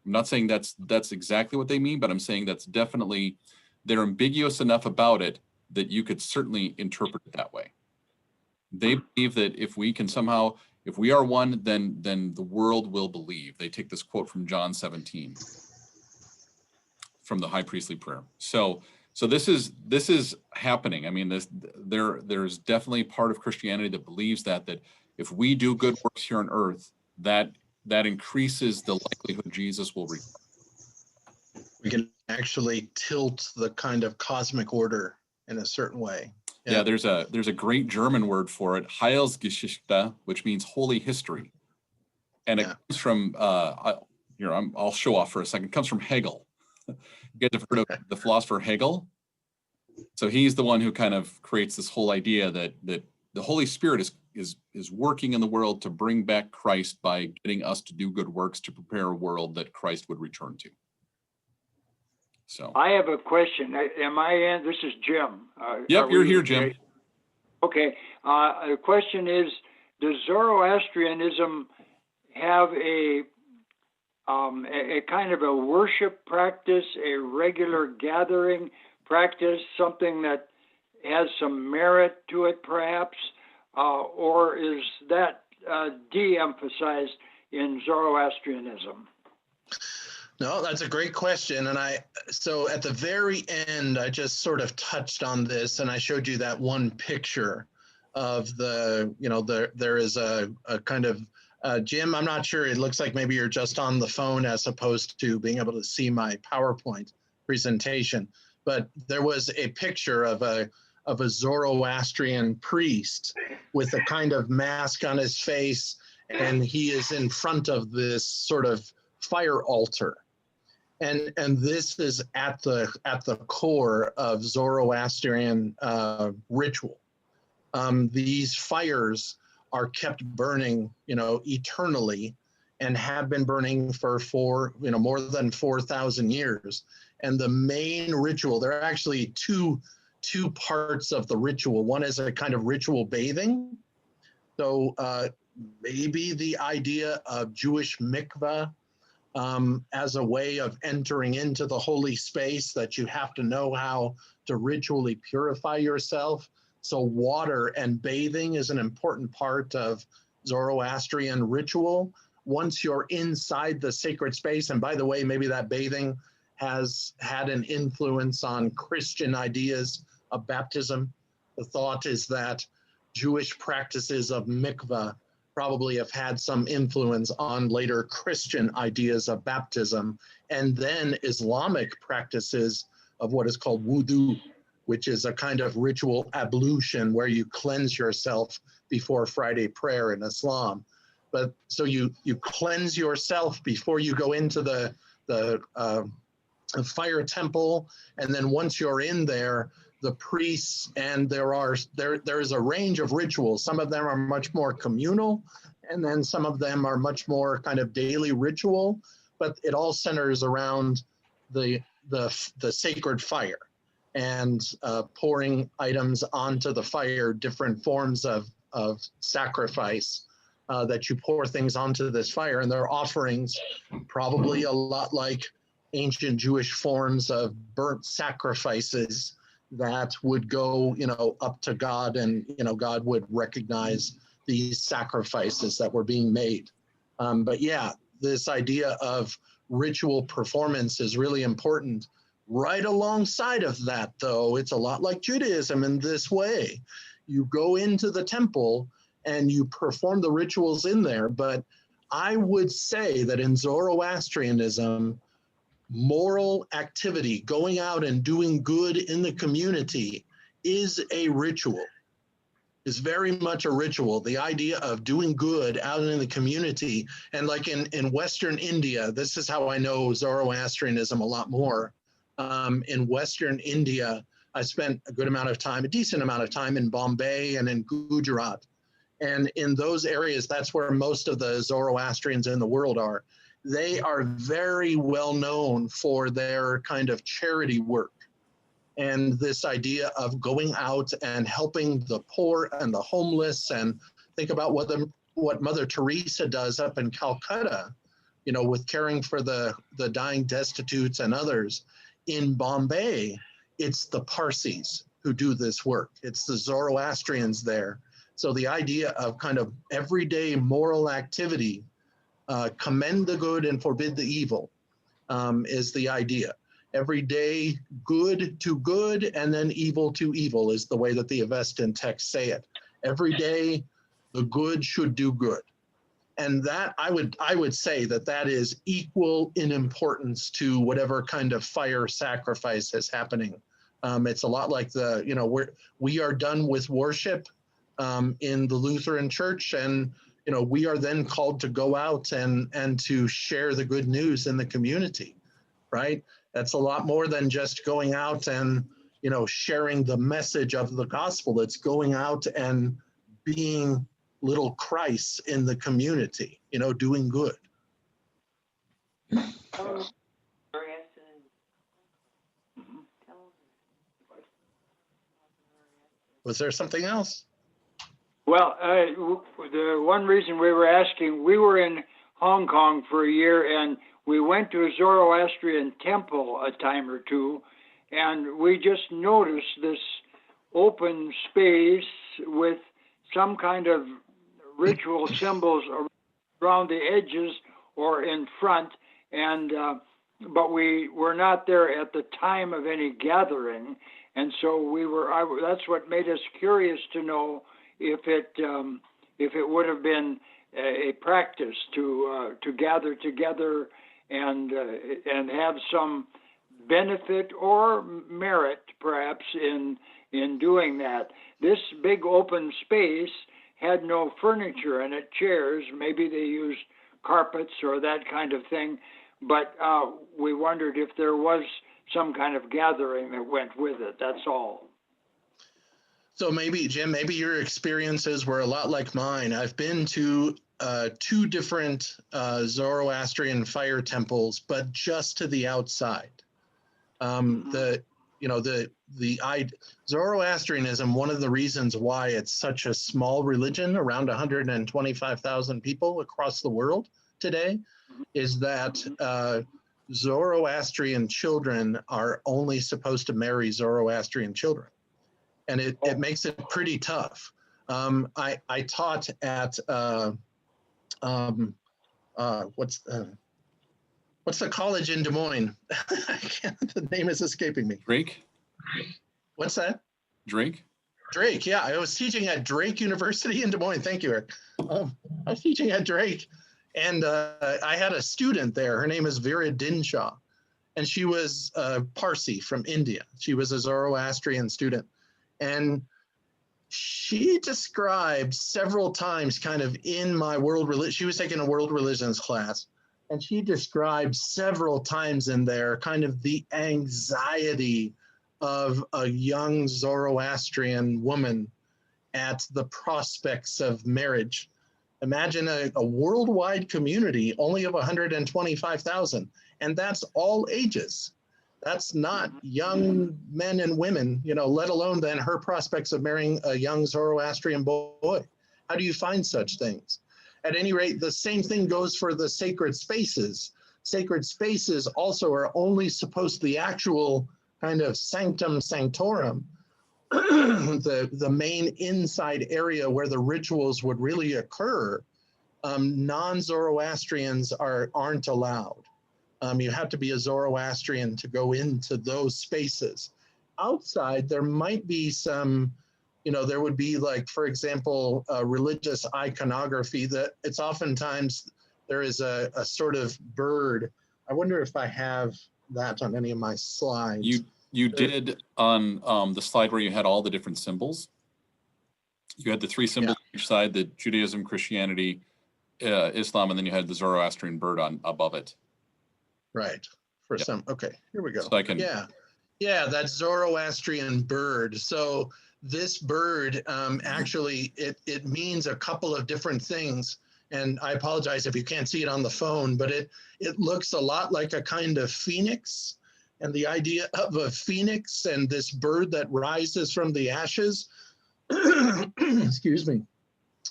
I'm not saying that's exactly what they mean, but I'm saying that's definitely, they're ambiguous enough about it that you could certainly interpret it that way. They believe that if we can somehow, if we are one, then the world will believe. They take this quote from John 17 from the high priestly prayer. So this is happening. I mean, there's definitely part of Christianity that believes that if we do good works here on earth, that increases the likelihood Jesus will return.
We can actually tilt the kind of cosmic order in a certain way.
Yeah, there's a great German word for it, Heilsgeschichte, which means holy history, and it comes from I'll show off for a second. It comes from Hegel. You guys have heard of the philosopher Hegel? So he's the one who kind of creates this whole idea that the Holy Spirit is working in the world to bring back Christ by getting us to do good works to prepare a world that Christ would return to. So
I have a question. Am I in? This is Jim.
Yep, you're here, Jim.
Okay. The question is, does Zoroastrianism have a kind of a worship practice, a regular gathering practice, something that has some merit to it, perhaps, or is that de-emphasized in Zoroastrianism?
No, that's a great question. And so at the very end, I just sort of touched on this, and I showed you that one picture of there is a kind of, Jim, I'm not sure, it looks like maybe you're just on the phone as opposed to being able to see my PowerPoint presentation. But there was a picture of a Zoroastrian priest with a kind of mask on his face, and he is in front of this sort of fire altar. And this is at the core of Zoroastrian ritual. These fires are kept burning, eternally, and have been burning for more than 4,000 years. And the main ritual, there are actually two parts of the ritual. One is a kind of ritual bathing. So maybe the idea of Jewish mikveh as a way of entering into the holy space, that you have to know how to ritually purify yourself. So water and bathing is an important part of Zoroastrian ritual. Once you're inside the sacred space, and by the way, maybe that bathing has had an influence on Christian ideas of baptism. The thought is that Jewish practices of mikveh probably have had some influence on later Christian ideas of baptism, and then Islamic practices of what is called wudu, which is a kind of ritual ablution where you cleanse yourself before Friday prayer in Islam. But so you cleanse yourself before you go into the fire temple, and then once you're in there, the priests, and there is a range of rituals. Some of them are much more communal, and then some of them are much more kind of daily ritual, but it all centers around the sacred fire and pouring items onto the fire, different forms of sacrifice that you pour things onto this fire, and they're offerings probably a lot like ancient Jewish forms of burnt sacrifices that would go, up to God, and, God would recognize these sacrifices that were being made. But yeah, this idea of ritual performance is really important. Right alongside of that, though, it's a lot like Judaism in this way. You go into the temple and you perform the rituals in there, but I would say that in Zoroastrianism, moral activity, going out and doing good in the community, is a ritual, is very much a ritual. The idea of doing good out in the community, and like in Western India, this is how I know Zoroastrianism a lot more. In Western India, I spent a decent amount of time in Bombay and in Gujarat. And in those areas, that's where most of the Zoroastrians in the world are. they are very well known for their kind of charity work. And this idea of going out and helping the poor and the homeless, and think about what Mother Teresa does up in Calcutta, you know, with caring for the dying destitutes and others. In Bombay, it's the Parsis who do this work. It's the Zoroastrians there. So the idea of kind of everyday moral activity, commend the good and forbid the evil, is the idea. Every day, good to good, and then evil to evil is the way that the Avestan texts say it. Every day, the good should do good. And that I would say that is equal in importance to whatever kind of fire sacrifice is happening. It's a lot like we are done with worship in the Lutheran Church, and we are then called to go out and to share the good news in the community, right? That's a lot more than just going out and sharing the message of the gospel. It's going out and being little Christs in the community, doing good. Was there something else?
Well, the one reason we were asking, we were in Hong Kong for a year, and we went to a Zoroastrian temple a time or two, and we just noticed this open space with some kind of ritual symbols around the edges or in front, and but we were not there at the time of any gathering, and so that's what made us curious to know if it would have been a practice to gather together and have some benefit or merit perhaps in doing that. This big open space had no furniture in it, chairs. Maybe they used carpets or that kind of thing, but we wondered if there was some kind of gathering that went with it. That's all.
So maybe, Jim, your experiences were a lot like mine. I've been to 2 different Zoroastrian fire temples, but just to the outside. Zoroastrianism, one of the reasons why it's such a small religion, around 125,000 people across the world today, is that Zoroastrian children are only supposed to marry Zoroastrian children. And it makes it pretty tough. I taught at, what's the college in Des Moines? The name is escaping me.
Drake?
What's that?
Drake?
Drake, yeah. I was teaching at Drake University in Des Moines. Thank you, Eric. I was teaching at Drake, and I had a student there. Her name is Vera Dinshaw, and she was Parsi from India. She was a Zoroastrian student. And she described several times kind of in my world religion, she was taking a world religions class, and she described several times in there kind of the anxiety of a young Zoroastrian woman at the prospects of marriage. Imagine a worldwide community only of 125,000, and that's all ages. That's not young men and women, let alone then her prospects of marrying a young Zoroastrian boy. How do you find such things? At any rate, the same thing goes for the sacred spaces. Sacred spaces also are only supposed to the actual kind of sanctum sanctorum, the main inside area where the rituals would really occur. Non-Zoroastrians aren't allowed. You have to be a Zoroastrian to go into those spaces. Outside, there might be some, there would be like, for example, religious iconography that it's oftentimes, there is a sort of bird. I wonder if I have that on any of my slides.
You did on the slide where you had all the different symbols. You had the 3 symbols on each side, the Judaism, Christianity, Islam, and then you had the Zoroastrian bird above it.
Right. For some. Okay, here we go.
So I can.
Yeah, that Zoroastrian bird. So this bird, actually, it means a couple of different things. And I apologize if you can't see it on the phone, but it looks a lot like a kind of phoenix. And the idea of a phoenix and this bird that rises from the ashes, excuse me,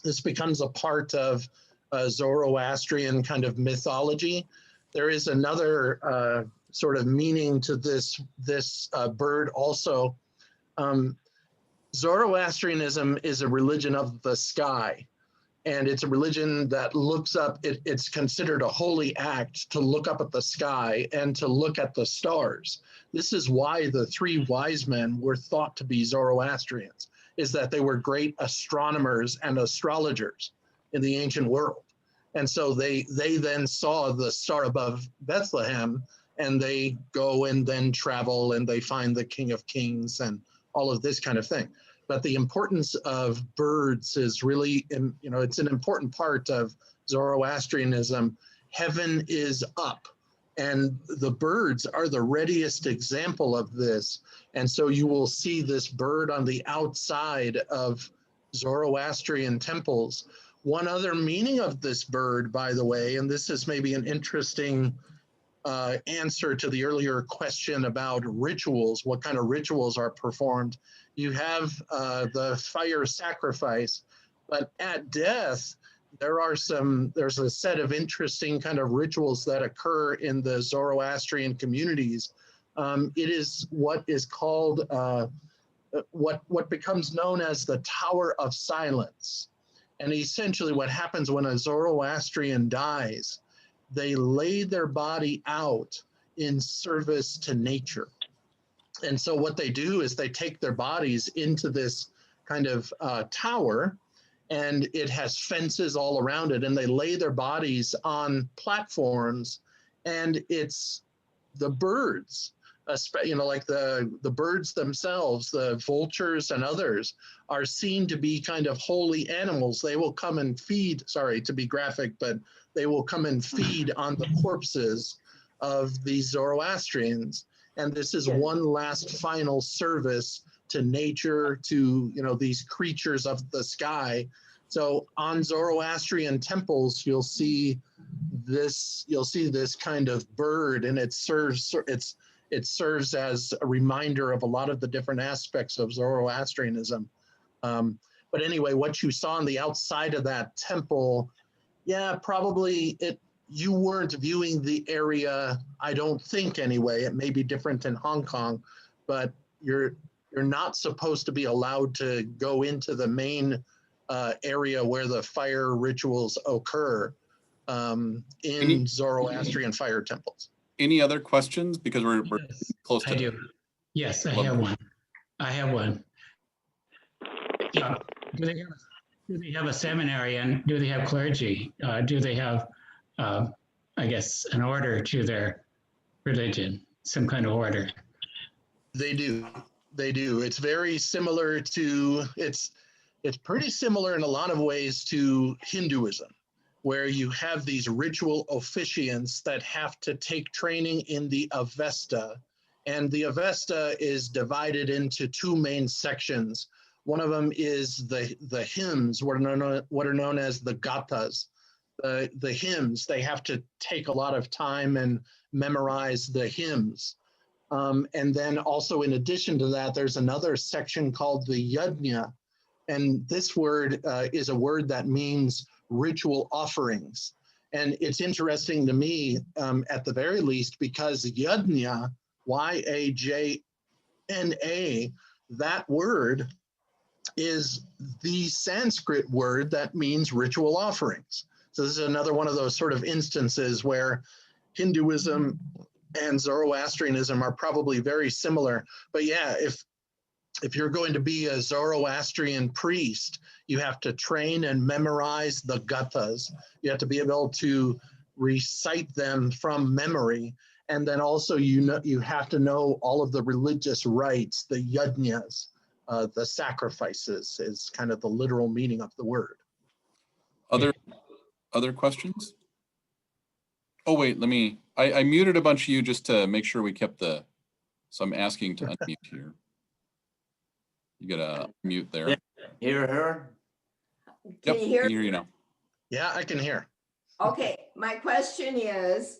this becomes a part of Zoroastrian kind of mythology. There is another sort of meaning to this bird also. Zoroastrianism is a religion of the sky, and it's a religion that looks up. It's considered a holy act to look up at the sky and to look at the stars. This is why the three wise men were thought to be Zoroastrians, is that they were great astronomers and astrologers in the ancient world. And so they then saw the star above Bethlehem, and they go and then travel and they find the King of Kings and all of this kind of thing. But the importance of birds is really, it's an important part of Zoroastrianism. Heaven is up, and the birds are the readiest example of this. And so you will see this bird on the outside of Zoroastrian temples. One other meaning of this bird, by the way, and this is maybe an interesting answer to the earlier question about rituals, what kind of rituals are performed. You have the fire sacrifice, but at death, there's a set of interesting kind of rituals that occur in the Zoroastrian communities. It is what is called, what becomes known as the Tower of Silence. And essentially what happens when a Zoroastrian dies, they lay their body out in service to nature. And so what they do is they take their bodies into this kind of tower, and it has fences all around it, and they lay their bodies on platforms, and it's the birds, like the birds themselves, the vultures and others, are seen to be kind of holy animals. They will come and feed, sorry to be graphic, but they will come and feed on the corpses of these Zoroastrians. And this is one last final service to nature, to these creatures of the sky. So on Zoroastrian temples, you'll see this kind of bird, and it serves as a reminder of a lot of the different aspects of Zoroastrianism. But anyway, what you saw on the outside of that temple, probably you weren't viewing the area, I don't think anyway. It may be different in Hong Kong, but you're not supposed to be allowed to go into the main area where the fire rituals occur in Zoroastrian fire temples.
Any other questions? Because we're
Yes,
close to.
I do. Yes, I have one. Yeah. Do they have a seminary, and do they have clergy? Do they have, I guess, an order to their religion, some kind of order?
They do. It's very similar to, it's pretty similar in a lot of ways to Hinduism, where you have these ritual officiants that have to take training in the Avesta. And the Avesta is divided into two main sections. One of them is the hymns, what are known as the gathas. The hymns, they have to take a lot of time and memorize the hymns. And then also in addition to that, there's another section called the yajna. And this word is a word that means ritual offerings. And it's interesting to me, at the very least, because yajna, Y-A-J-N-A, that word is the Sanskrit word that means ritual offerings. So this is another one of those sort of instances where Hinduism and Zoroastrianism are probably very similar. But yeah, if you're going to be a Zoroastrian priest, you have to train and memorize the gathas. You have to be able to recite them from memory. And then also, you have to know all of the religious rites, the yajnas, the sacrifices is kind of the literal meaning of the word.
Other questions? Oh, wait, I muted a bunch of you just to make sure we kept so I'm asking to unmute here. You gotta mute there.
Hear her?
Yep, can hear you now.
Yeah, I can hear.
Okay, my question is,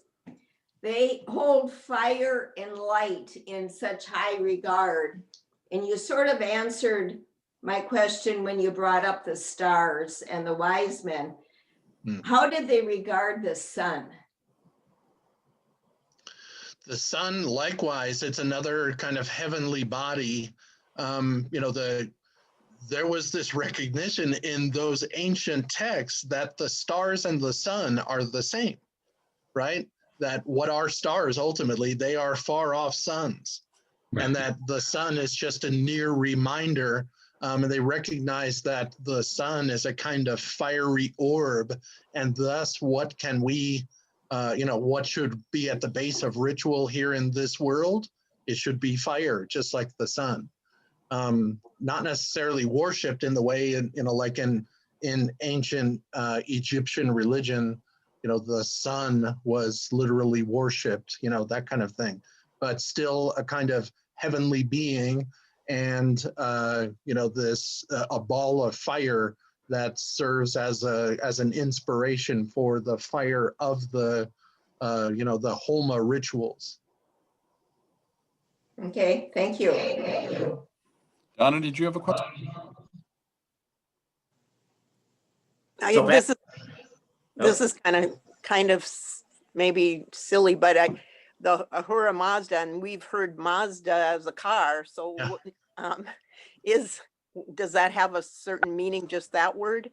they hold fire and light in such high regard. And you sort of answered my question when you brought up the stars and the wise men. How did they regard the sun?
The sun, likewise, it's another kind of heavenly body. There was this recognition in those ancient texts that the stars and the sun are the same, right? That what are stars ultimately, they are far off suns, and that the sun is just a near reminder. And they recognize that the sun is a kind of fiery orb, and thus what can we, what should be at the base of ritual here in this world? It should be fire, just like the sun. Not necessarily worshipped in the way, like in ancient Egyptian religion, the sun was literally worshipped, that kind of thing, but still a kind of heavenly being, and this a ball of fire that serves as an inspiration for the fire of the the Homa rituals.
Okay, thank you.
Donna, did you have a question?
This is kind of maybe silly, but the Ahura Mazda, and we've heard Mazda as a car. So
Yeah.
Does that have a certain meaning, just that word?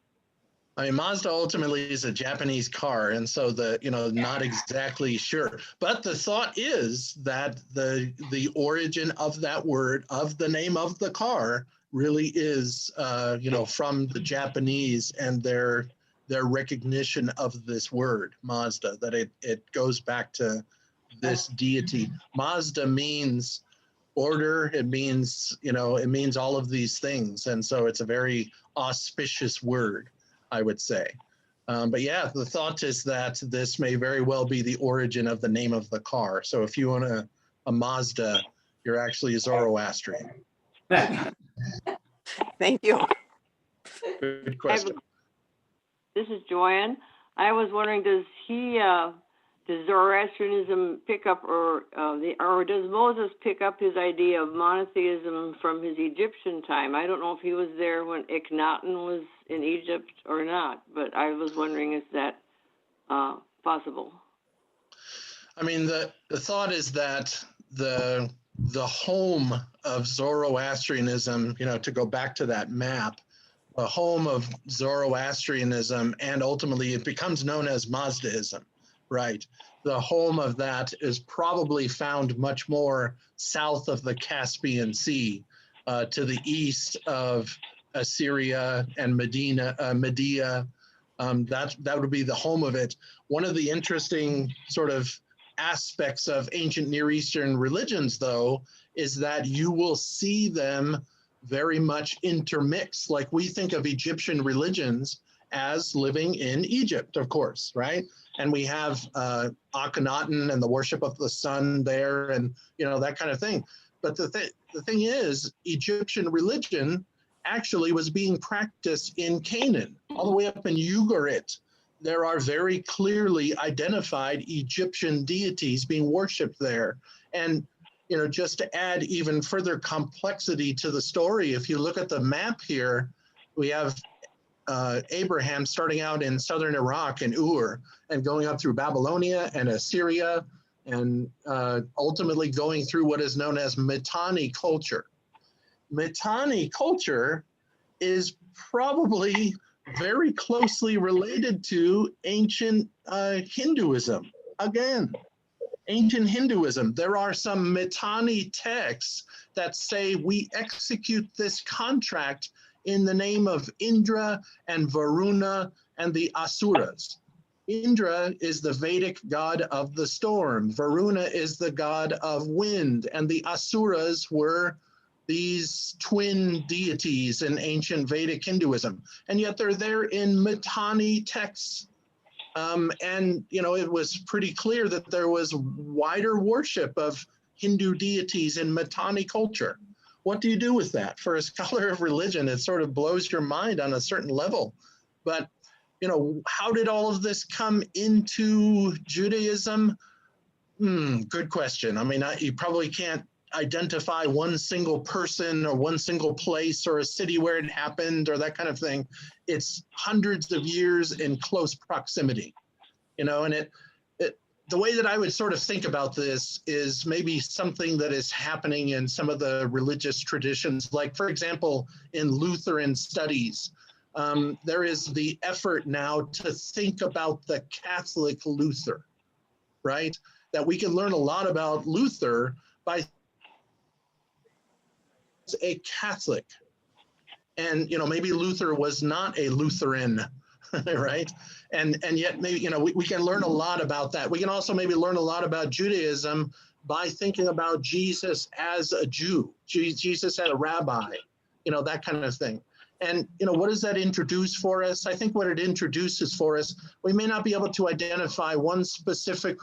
I mean, Mazda ultimately is a Japanese car, and so not exactly sure. But the thought is that the origin of that word, of the name of the car, really is from the Japanese and their recognition of this word, Mazda, that it goes back to this deity. Mazda means order. It means, it means all of these things. And so it's a very auspicious word, I would say. But yeah, the thought is that this may very well be the origin of the name of the car. So if you own a Mazda, you're actually a Zoroastrian.
Thank you.
Good question.
This is Joanne. I was wondering, does Zoroastrianism pick up, or does Moses pick up his idea of monotheism from his Egyptian time? I don't know if he was there when Akhenaten was in Egypt or not, but I was wondering, is that possible?
I mean, the thought is that the home of Zoroastrianism, to go back to that map, the home of Zoroastrianism, and ultimately it becomes known as Mazdaism, right? The home of that is probably found much more south of the Caspian Sea, to the east of Assyria and Media. That would be the home of it. One of the interesting sort of aspects of ancient Near Eastern religions, though, is that you will see them very much intermixed. Like we think of Egyptian religions as living in Egypt, of course, right? And we have Akhenaten and the worship of the sun there, and that kind of thing. But the thing is, Egyptian religion actually was being practiced in Canaan, all the way up in Ugarit. There are very clearly identified Egyptian deities being worshipped there. And just to add even further complexity to the story, if you look at the map here, we have Abraham starting out in southern Iraq and Ur, and going up through Babylonia and Assyria, and ultimately going through what is known as Mitanni culture. Mitanni culture is probably very closely related to ancient Hinduism. Again, ancient Hinduism. There are some Mitanni texts that say we execute this contract in the name of Indra and Varuna and the Asuras. Indra is the Vedic god of the storm. Varuna is the god of wind, and the Asuras were these twin deities in ancient Vedic Hinduism. And yet they're there in Mitanni texts. And it was pretty clear that there was wider worship of Hindu deities in Mitanni culture. What do you do with that? For a scholar of religion, it sort of blows your mind on a certain level. But how did all of this come into Judaism? Good question. I mean, you probably can't identify one single person or one single place or a city where it happened or that kind of thing. It's hundreds of years in close proximity, and the way that I would sort of think about this is maybe something that is happening in some of the religious traditions. Like, for example, in Lutheran studies, there is the effort now to think about the Catholic Luther, right? That we can learn a lot about Luther by a Catholic. And, maybe Luther was not a Lutheran, right? And yet maybe, we can learn a lot about that. We can also maybe learn a lot about Judaism by thinking about Jesus as a Jew, Jesus as a rabbi, that kind of thing. And, what does that introduce for us? I think what it introduces for us, we may not be able to identify one specific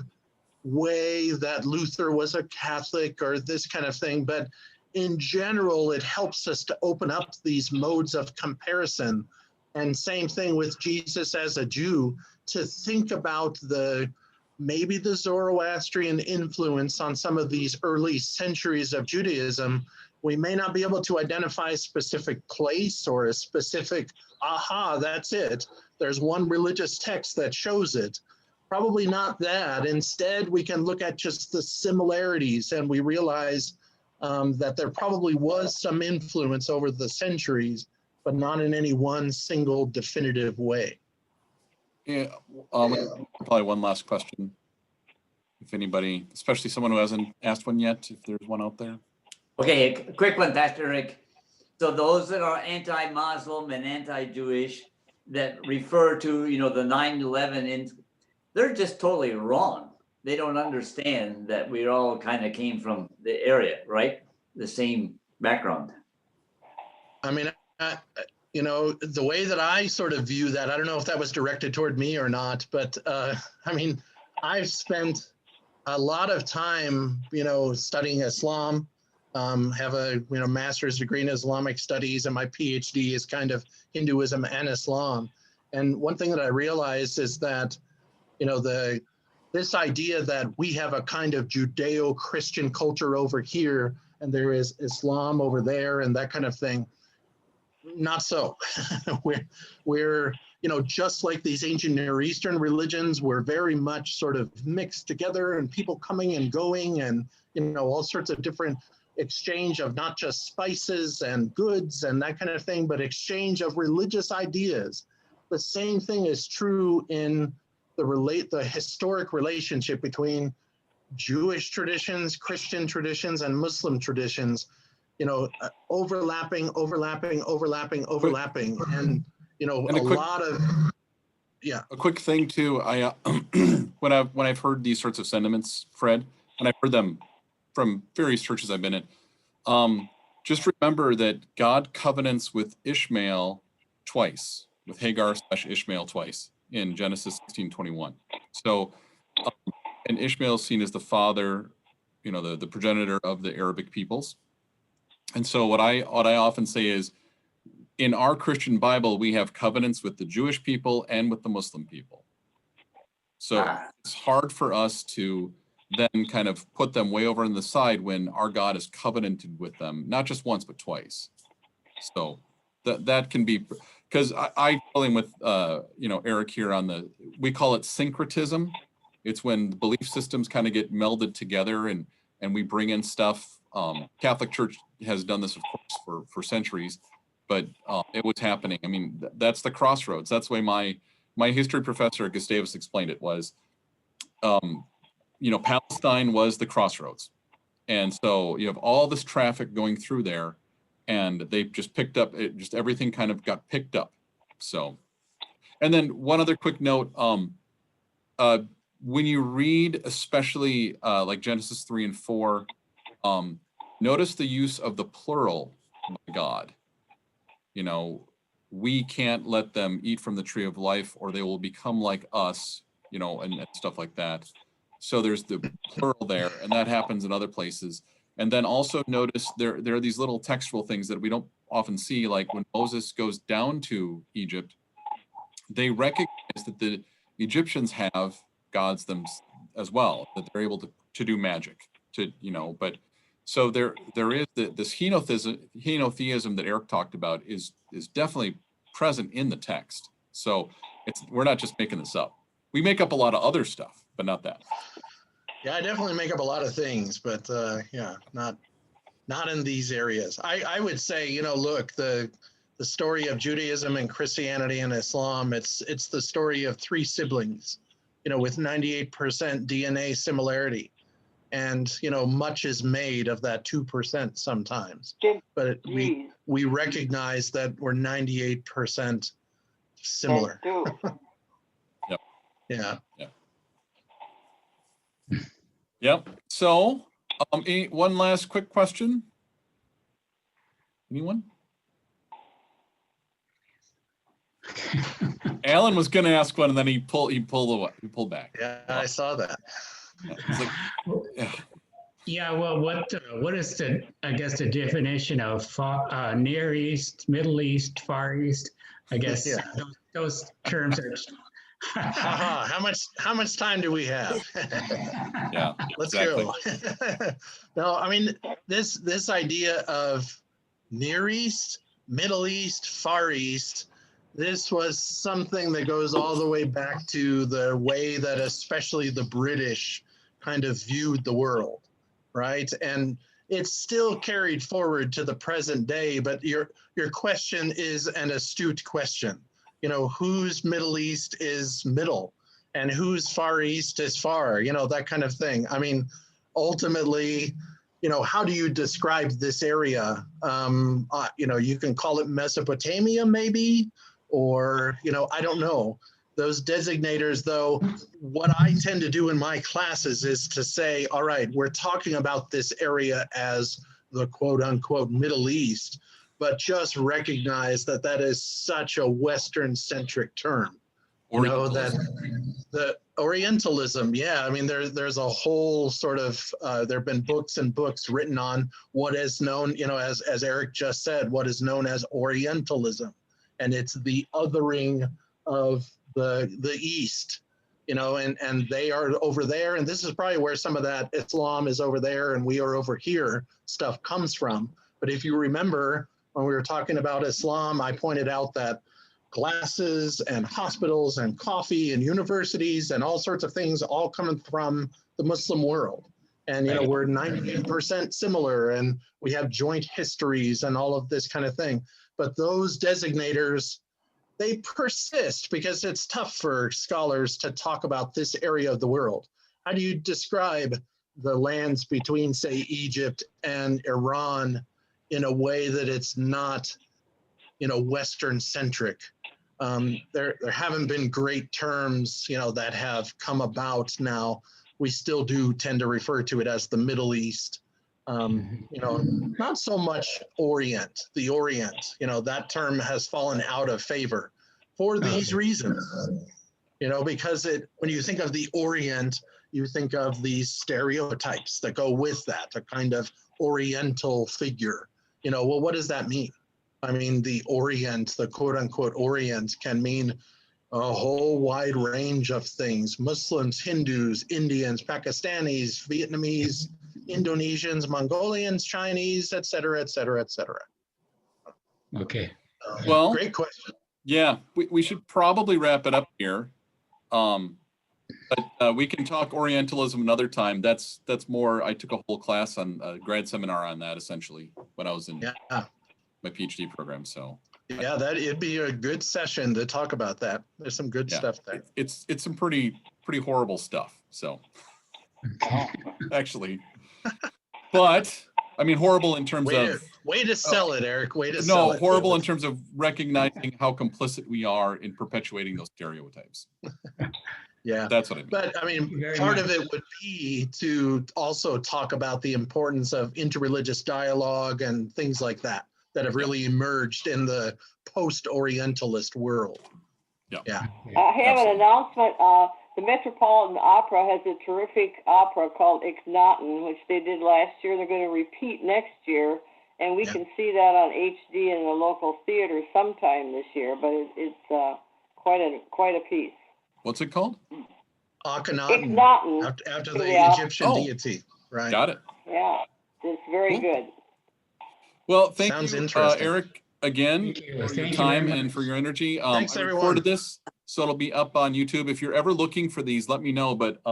way that Luther was a Catholic or this kind of thing, but in general, it helps us to open up these modes of comparison. And same thing with Jesus as a Jew, to think about maybe the Zoroastrian influence on some of these early centuries of Judaism. We may not be able to identify a specific place or a specific, that's it. There's one religious text that shows it. Probably not that. Instead, we can look at just the similarities, and we realize that there probably was some influence over the centuries, but not in any one single definitive way.
Yeah, probably one last question. If anybody, especially someone who hasn't asked one yet, if there's one out there.
Okay, a quick one, Pastor Rick. So those that are anti-Muslim and anti-Jewish that refer to, the 9/11, they're just totally wrong. They don't understand that we all kind of came from the area, right? The same background.
I mean, the way that I sort of view that, I don't know if that was directed toward me or not, but I've spent a lot of time, studying Islam, have a, master's degree in Islamic studies, and my PhD is kind of Hinduism and Islam. And one thing that I realized is that, this idea that we have a kind of Judeo-Christian culture over here, and there is Islam over there, and that kind of thing. Not so. we're just like these ancient Near Eastern religions, we're very much sort of mixed together, and people coming and going, and all sorts of different exchange of not just spices and goods and that kind of thing, but exchange of religious ideas. The same thing is true in the historic relationship between Jewish traditions, Christian traditions, and Muslim traditions, overlapping, and
A quick thing too, I when I've heard these sorts of sentiments, Fred, and I've heard them from various churches I've been in, just remember that God covenants with Ishmael twice, with Hagar/Ishmael twice in Genesis 16:21. So, and Ishmael is seen as the father, the progenitor of the Arabic peoples. And so what I often say is, in our Christian Bible, we have covenants with the Jewish people and with the Muslim people. So it's hard for us to then kind of put them way over on the side when our God is covenanted with them, not just once, but twice. So that can be, because I dealing with, Eric here we call it syncretism. It's when belief systems kind of get melded together and we bring in stuff. Catholic Church has done this, of course, for centuries, but it was happening. I mean, that's the crossroads. That's the way my history professor at Gustavus explained it was, Palestine was the crossroads. And so you have all this traffic going through there, and they just picked up, everything kind of got picked up. So, and then one other quick note, when you read, especially like Genesis 3 and 4, notice the use of the plural by God. We can't let them eat from the tree of life, or they will become like us, and stuff like that. So there's the plural there, and that happens in other places. And then also notice there are these little textual things that we don't often see, like when Moses goes down to Egypt, they recognize that the Egyptians have gods them as well, that they're able to do magic, but so there is this henotheism that Eric talked about is definitely present in the text. So we're not just making this up. We make up a lot of other stuff, but not that.
Yeah, I definitely make up a lot of things, but yeah, not in these areas. I would say, look, the story of Judaism and Christianity and Islam, it's the story of three siblings, with 98% DNA similarity. And, much is made of that 2% sometimes. But we recognize that we're 98% similar.
Yep.
Yeah.
Yep. So, one last quick question. Anyone? Alan was going to ask one, and then he pulled back.
Yeah, I saw that.
It's like, yeah.
Yeah, well, what is the definition of Near East, Middle East, Far East? I guess
Yeah.
those terms are.
How much time do we have?
Yeah,
Let's
exactly.
go. No, I mean, this idea of Near East, Middle East, Far East, this was something that goes all the way back to the way that especially the British kind of viewed the world, right? And it's still carried forward to the present day, but your question is an astute question. Whose Middle East is middle and whose Far East is far, that kind of thing. I mean, ultimately, how do you describe this area? You can call it Mesopotamia maybe, or, I don't know. Those designators, though, what I tend to do in my classes is to say, all right, we're talking about this area as the quote unquote Middle East, but just recognize that that is such a Western centric term. That the Orientalism, yeah, I mean, there's a whole sort of, there have been books and books written on what is known, as Eric just said, what is known as Orientalism. And it's the othering of the East, and they are over there. And this is probably where some of that Islam is over there and we are over here stuff comes from. But if you remember, when we were talking about Islam, I pointed out that glasses and hospitals and coffee and universities and all sorts of things all coming from the Muslim world. And, we're 98% similar and we have joint histories and all of this kind of thing. But those designators, they persist because it's tough for scholars to talk about this area of the world. How do you describe the lands between, say, Egypt and Iran in a way that it's not, Western centric? There haven't been great terms, that have come about now. We still do tend to refer to it as the Middle East. Not so much Orient, the Orient, that term has fallen out of favor for these reasons, because when you think of the Orient, you think of these stereotypes that go with that, a kind of Oriental figure. Well, what does that mean? I mean, the Orient, the quote unquote Orient can mean a whole wide range of things. Muslims, Hindus, Indians, Pakistanis, Vietnamese, Indonesians, Mongolians, Chinese, et cetera, et cetera, et cetera.
Okay.
Well,
great question.
Yeah, we should probably wrap it up here. But we can talk Orientalism another time. That's more, I took a whole class on a grad seminar on that essentially when I was in my PhD program. So
yeah, it'd be a good session to talk about that. There's some good stuff there.
It's some pretty horrible stuff. So actually, but I mean, horrible in terms of
way to sell it, Eric. Way to sell it.
No, horrible in terms of recognizing how complicit we are in perpetuating those stereotypes.
Yeah,
that's what I mean.
But I mean, part of it would be to also talk about the importance of interreligious dialogue and things like that have really emerged in the post-Orientalist world. Yeah.
I have an announcement. The Metropolitan Opera has a terrific opera called Akhenaten, which they did last year. They're going to repeat next year, and we can see that on HD in the local theater sometime this year. But it's quite a piece.
What's it called?
Akhenaten,
Akhenaten.
after the
Yeah.
Egyptian
Oh.
deity, right?
Got it.
Yeah, it's very
Cool.
good.
Well, thank
Sounds
you,
interesting.
Eric, again,
Thank you.
for your
Thank you
time
very
and
much.
for your energy.
Thanks,
I
everyone.
recorded this, so it'll be up on YouTube. If you're ever looking for these, let me know. But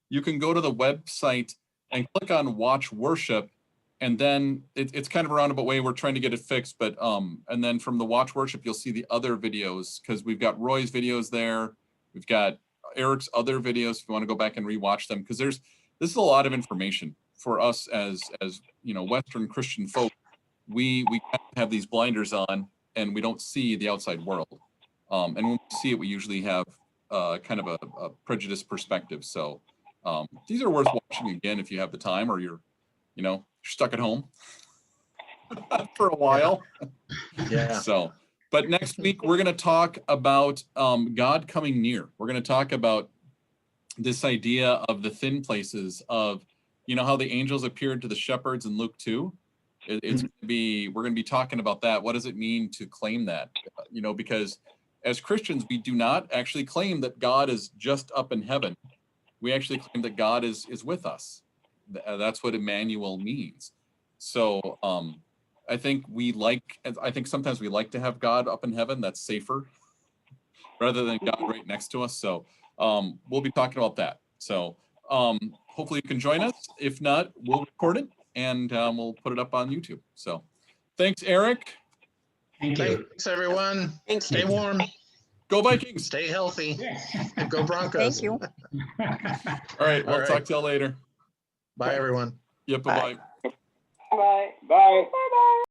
you can go to the website and click on Watch Worship, and then it's kind of a roundabout way. We're trying to get it fixed, but and then from the Watch Worship, you'll see the other videos because we've got Roy's videos there. We've got Eric's other videos if you want to go back and rewatch them, because this is a lot of information for us as Western Christian folk. We have these blinders on and we don't see the outside world. And when we see it, we usually have kind of a prejudiced perspective. So these are worth watching again if you have the time, or you're stuck at home for a while.
Yeah.
So, but next week we're going to talk about God coming near. We're going to talk about this idea of the thin places of, how the angels appeared to the shepherds in Luke 2. We're going to be talking about that. What does it mean to claim that? Because as Christians, we do not actually claim that God is just up in heaven. We actually claim that God is with us. That's what Emmanuel means. So I think sometimes we like to have God up in heaven. That's safer rather than God right next to us. So we'll be talking about that. So hopefully you can join us. If not, we'll record it and we'll put it up on YouTube. So thanks, Eric.
Thank you.
Thanks, everyone.
Thanks.
Stay warm.
Go Vikings.
Stay healthy. And go Broncos.
Thank you.
All right. We'll
All right.
talk to y'all later.
Bye, everyone.
Yep. Bye-bye.
Bye.
Bye. Bye. Bye.